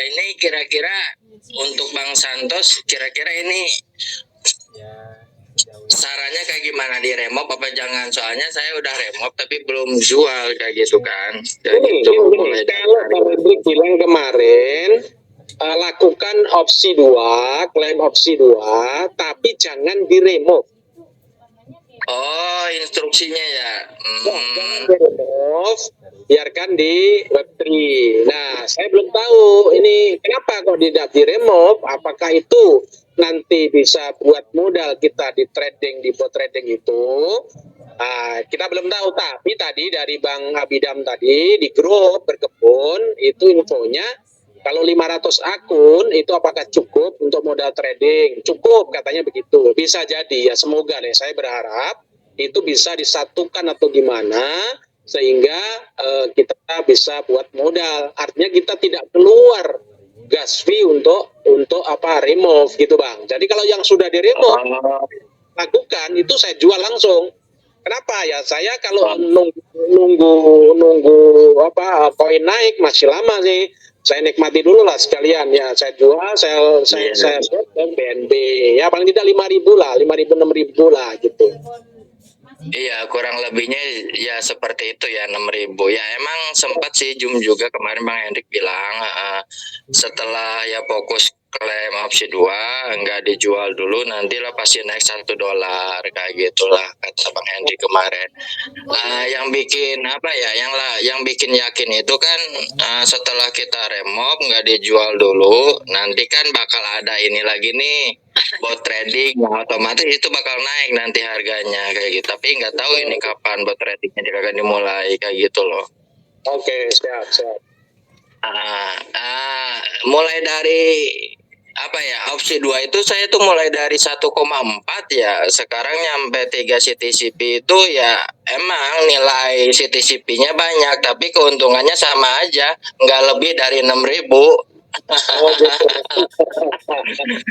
ini kira-kira untuk Bang Santos, kira-kira ini sarannya kayak gimana, di remove apa jangan? Soalnya saya udah remove tapi belum jual kayak gitu kan. Kayak gitu. Kalau Bang Hendrik bilang kemarin lakukan opsi 2, klaim opsi 2, tapi jangan di-remove. Oh, instruksinya ya. Jangan di-remove, biarkan di Web3. Nah, saya belum tahu ini kenapa kok tidak di-remove. Apakah itu nanti bisa buat modal kita di trading, di bot trading itu? Kita belum tahu. Tapi tadi dari Bang Abidam tadi di grup berkebun itu infonya, kalau 500 akun itu apakah cukup untuk modal trading? Cukup katanya begitu. Bisa jadi ya, semoga deh, saya berharap itu bisa disatukan atau gimana sehingga kita bisa buat modal. Artinya kita tidak keluar gas fee untuk remove gitu Bang. Jadi kalau yang sudah di remove lakukan itu saya jual langsung. Kenapa ya? Saya kalau nunggu koin naik masih lama sih. Saya nikmati dulu lah sekalian ya, saya jual, saya short dan BNB ya paling tidak 5.000 lah, 5.000 6.000 lah gitu. Iya, kurang lebihnya ya seperti itu ya, 6.000 ya. Emang sempat sih Jum juga kemarin Bang Hendrik bilang setelah ya fokus klaim opsi 2 nggak dijual dulu, nantilah pasti naik $1 kayak gitulah kata Bang Hendrik kemarin. Yang bikin yang bikin yakin itu kan setelah kita remove nggak dijual dulu, nanti kan bakal ada ini lagi nih bot trading, otomatis itu bakal naik nanti harganya kayak gitu. Tapi nggak tahu ini kapan bot tradingnya akan dimulai kayak gitu loh. Oke, siap. Mulai dari apa ya, opsi 2 itu saya tuh mulai dari 1,4 ya, sekarang nyampe 3 CTCP itu ya emang nilai CTCP-nya banyak, tapi keuntungannya sama aja, nggak lebih dari 6.000.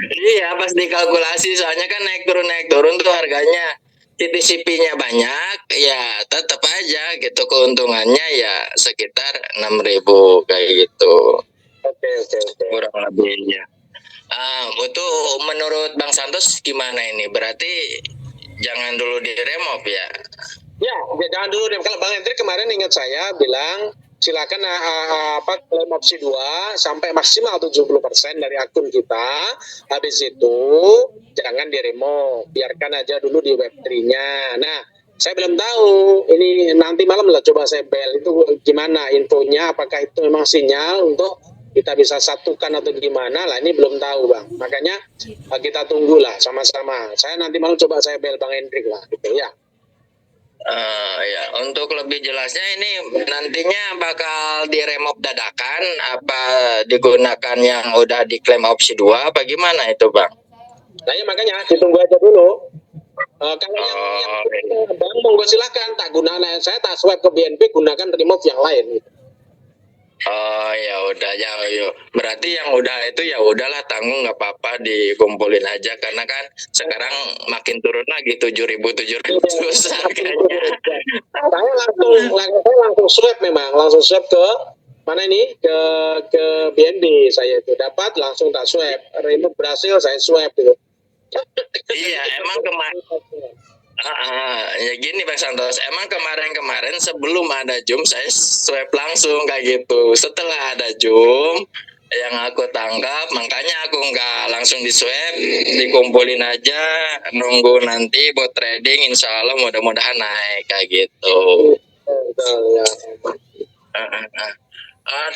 Iya, pas dikalkulasi soalnya kan naik turun tuh harganya. CTCP-nya banyak, ya tetap aja gitu keuntungannya ya sekitar 6.000 kayak gitu. Oke. Kurang lebihnya. Itu menurut Bang Santos gimana ini? Berarti jangan dulu diremove ya? Ya, jangan dulu deh. Kalau Bang Hendrik kemarin ingat saya bilang silakan klaim opsi 2 sampai maksimal 70% dari akun kita. Habis itu jangan diremove, biarkan aja dulu di Web3-nya. Nah, saya belum tahu ini nanti malam lah coba saya bel itu gimana infonya, apakah itu memang sinyal untuk kita bisa satukan atau gimana lah, ini belum tahu Bang. Makanya kita tunggulah sama-sama. Saya nanti malam coba saya bel Bang Hendrik lah gitu ya. Ya, untuk lebih jelasnya ini nantinya bakal diremove dadakan apa digunakan yang udah diklaim opsi 2 apa gimana itu Bang? Nah ya makanya ditunggu aja dulu. Kalau yang Bang monggo silakan tak gunakan, saya tak swipe ke BNB, gunakan remove yang lain gitu. Oh ya udah ya yuk. Berarti yang udah itu ya udahlah tanggung, nggak apa-apa dikumpulin aja karena kan sekarang makin turun lagi 7.700 harganya. Saya langsung swipe memang langsung swipe ke mana ini ke BNB, saya itu dapat langsung tak swipe, remove berhasil saya swipe gitu. Iya emang kemarin. Ya gini Bang Santos, emang kemarin sebelum ada Zoom saya swipe langsung kayak gitu. Setelah ada Zoom yang aku tangkap, makanya aku nggak langsung di swipe, dikumpulin aja, nunggu nanti buat trading, insya Allah mudah-mudahan naik kayak gitu.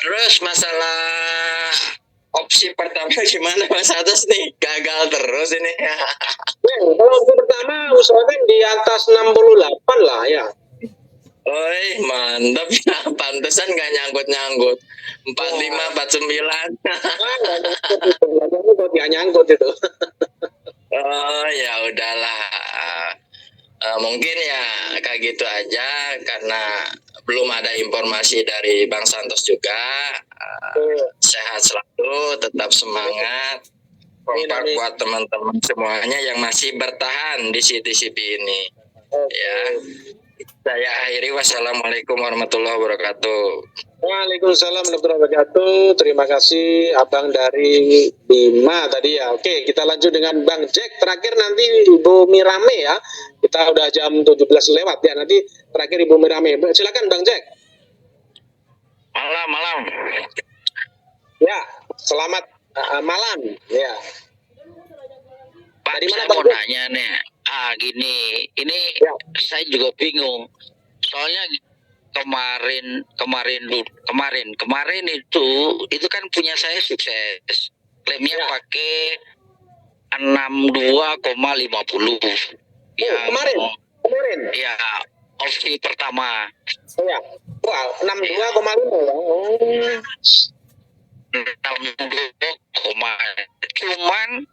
Terus masalah opsi pertama gimana Mas Santos nih? Gagal terus ini. Kalau opsi pertama usahakan di atas 68 lah ya. Oi, mantap ya. Pantesan nggak nyangkut-nyangkut. 45, 49. Nggak nyangkut itu. Oh ya udahlah. Mungkin ya kayak gitu aja karena belum ada informasi dari Bang Santos juga. Sehat selalu, tetap semangat. Kompak buat teman-teman semuanya yang masih bertahan di CTCP ini. Ya. Saya akhiri, wassalamualaikum warahmatullahi wabarakatuh. Waalaikumsalam warahmatullahi wabarakatuh. Terima kasih Abang dari Bima tadi ya. Oke, kita lanjut dengan Bang Jack. Terakhir nanti Ibu Mirame ya. Kita udah jam 17 lewat ya. Nanti terakhir Ibu Mirame. Silakan Bang Jack. Malam. Ya, selamat malam. Ya. Pak, dari mana saya Bang mau Jack? nanya nih. Gini, ini Ya. saya juga bingung. Soalnya kemarin itu kan punya saya sukses. Klaimnya Ya. pakai 62,50. Kemarin. Ya, opsi pertama. Ya. Wow, 62,5 ya. Oh. 62, cuman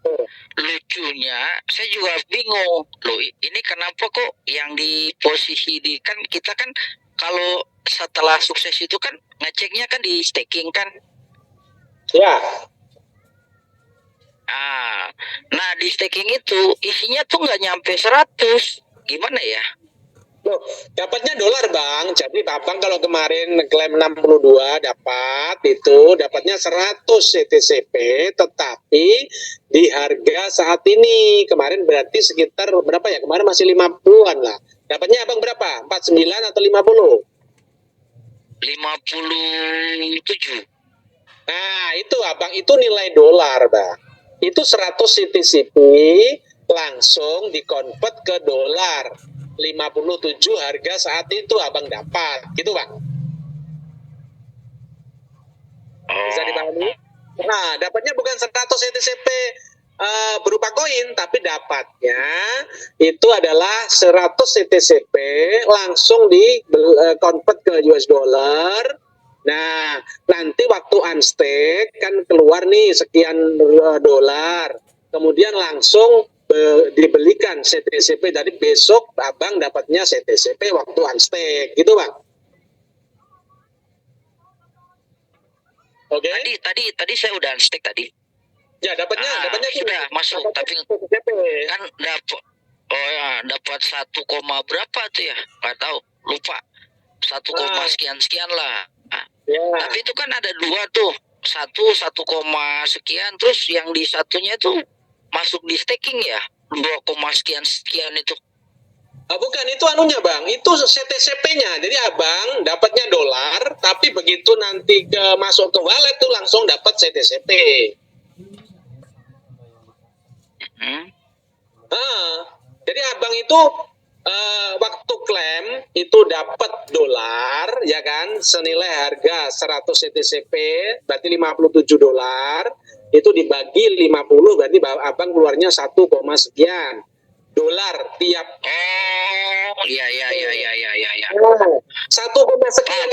lucunya saya juga bingung loh, ini kenapa kok yang di posisi di kan kita kan kalau setelah sukses itu kan ngeceknya kan di staking kan Ya. nah di staking itu isinya tuh nggak nyampe 100, gimana ya? Loh, dapatnya dolar Bang. Jadi Abang kalau kemarin klaim 62 dapatnya 100 CTCP, tetapi di harga saat ini kemarin berarti sekitar berapa ya? Kemarin masih 50-an lah. Dapatnya Abang berapa? 49 atau 50? 57. Nah, itu Abang itu nilai dolar, Bang. Itu 100 CTCP langsung dikonvert ke dolar. 57 harga saat itu Abang dapat, gitu Bang. Bisa dipahami? Nah, dapatnya bukan 100 CTCP berupa koin, tapi dapatnya itu adalah 100 CTCP langsung di convert ke US dollar Nah, nanti waktu unstake kan keluar nih sekian dolar, kemudian langsung dibelikan CTCP. Jadi besok abang dapatnya CTCP waktu unstake, gitu bang. Oke. Tadi saya udah unstake tadi. Ya dapatnya sudah masuk, tapi CTCP. kan dapat dapat 1, berapa tuh ya? Nggak tahu, lupa. 1, sekian lah. Ya. Tapi itu kan ada 2 tuh. 1 sekian, terus yang di satunya tuh masuk di staking ya. 2, sekian itu. Bukan, itu anunya bang, itu CTCP-nya. Jadi abang dapatnya dolar, tapi begitu nanti masuk ke wallet tuh langsung dapat CTCP. Jadi abang itu waktu klaim itu dapat dolar, ya kan, senilai harga 100 CTCP, berarti 57 dolar, itu dibagi 50, berarti abang keluarnya 1, sekian dolar tiap. Iya. 1, sekian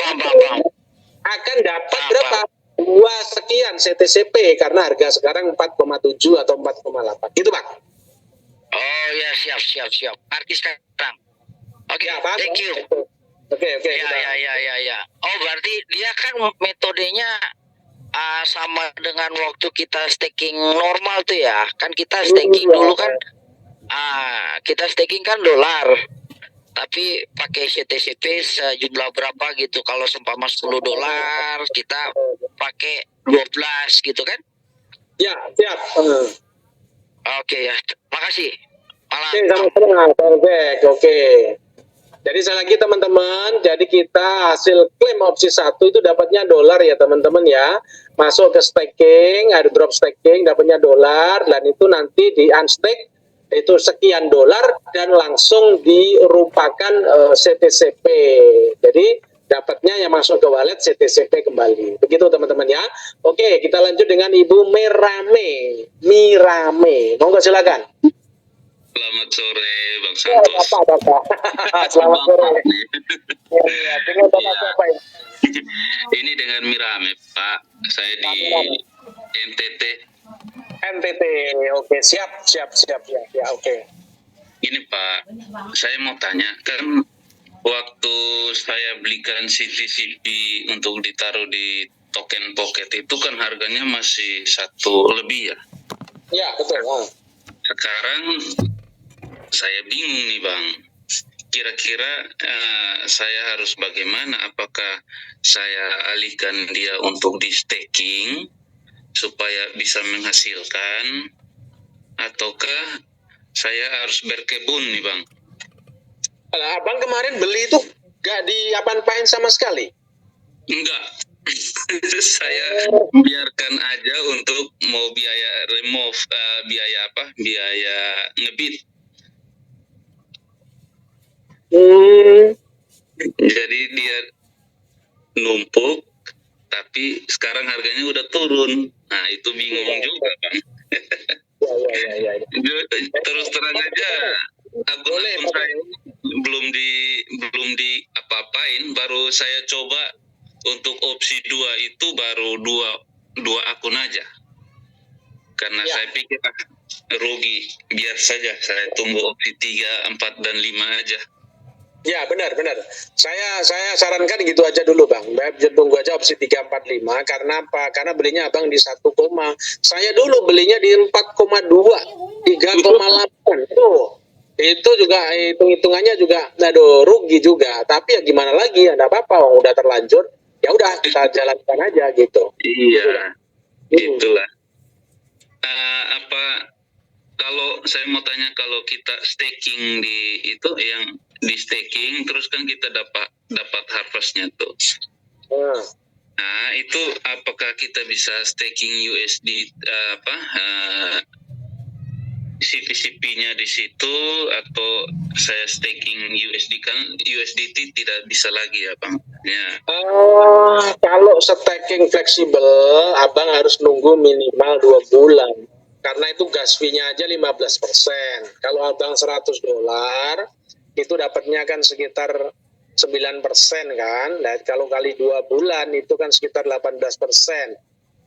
akan dapat berapa? 2 sekian CTCP karena harga sekarang 4,7 atau 4,8 gitu bang. Oh ya, siap. Arti sekarang. Oke, thank you. Oke. Ya. Oh, berarti dia kan metodenya sama dengan waktu kita staking normal tuh ya. Kan kita staking dulu kan kita staking kan dolar. Tapi pakai CTCP sejumlah berapa gitu. Kalau seumpama 10 dolar, kita pakai 12 gitu kan? Ya, siap. Oke ya, makasih. Oke, sama-sama. Oke. Jadi sekali lagi teman-teman, jadi kita hasil klaim opsi 1 itu dapatnya dolar ya teman-teman ya. Masuk ke staking, ada drop staking, dapatnya dolar, dan itu nanti di unstake itu sekian dolar dan langsung dirupakan CTCP. Jadi dapatnya yang masuk ke wallet CTCP kembali. Begitu teman-teman ya. Oke, kita lanjut dengan Ibu Mirame. Monggo silakan. Selamat sore Bang Santos. Selamat sore. Ya, dengan Bapak siapa ini? Ini dengan Mirame, Pak. Saya di NTT. Oke, siap ya, oke. Ini Pak, saya mau tanya, kan waktu saya belikan CTCP untuk ditaruh di token pocket itu kan harganya masih 1 lebih ya? Ya, betul. Sekarang saya bingung nih Bang, kira-kira saya harus bagaimana? Apakah saya alihkan dia untuk di staking supaya bisa menghasilkan, ataukah saya harus berkebun nih Bang? Abang kemarin beli itu gak diapa-apain sama sekali? Enggak. Saya biarkan aja untuk mau biaya remove, biaya ngebit. Jadi dia numpuk, tapi sekarang harganya udah turun. Nah itu bingung juga Bang. Terus terang aja, akun saya belum di apa-apain, baru saya coba untuk opsi 2 itu baru dua akun aja. Karena saya pikir rugi, biar saja saya tunggu opsi 3, 4 dan 5 aja. Ya benar. Saya sarankan gitu aja dulu Bang. Tunggu aja opsi 3, 4, 5. Karena apa? Karena belinya Abang di 1, saya dulu belinya di 4,2, 3,8. Itu juga hitung-hitungannya juga rugi juga. Tapi ya gimana lagi? Ya enggak apa-apa, udah terlanjur. Ya udah kita jalankan aja gitu. Iya. Itulah. Kalau saya mau tanya, kalau kita staking di itu yang di staking terus kan kita dapat harvestnya tuh. Nah itu apakah kita bisa staking USD CTCP-nya di situ, atau saya staking USD? Kan USDT tidak bisa lagi ya Bang ya. Kalau staking fleksibel Abang harus nunggu minimal 2 bulan. Karena itu gas fee-nya aja 15%. Kalau Abang $100 itu dapatnya kan sekitar 1 9% kan. Nah, kalau kali 2 bulan itu kan sekitar 18%.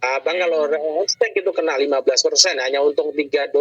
Abang kalau stake itu kena 15%, hanya untung 3 doang.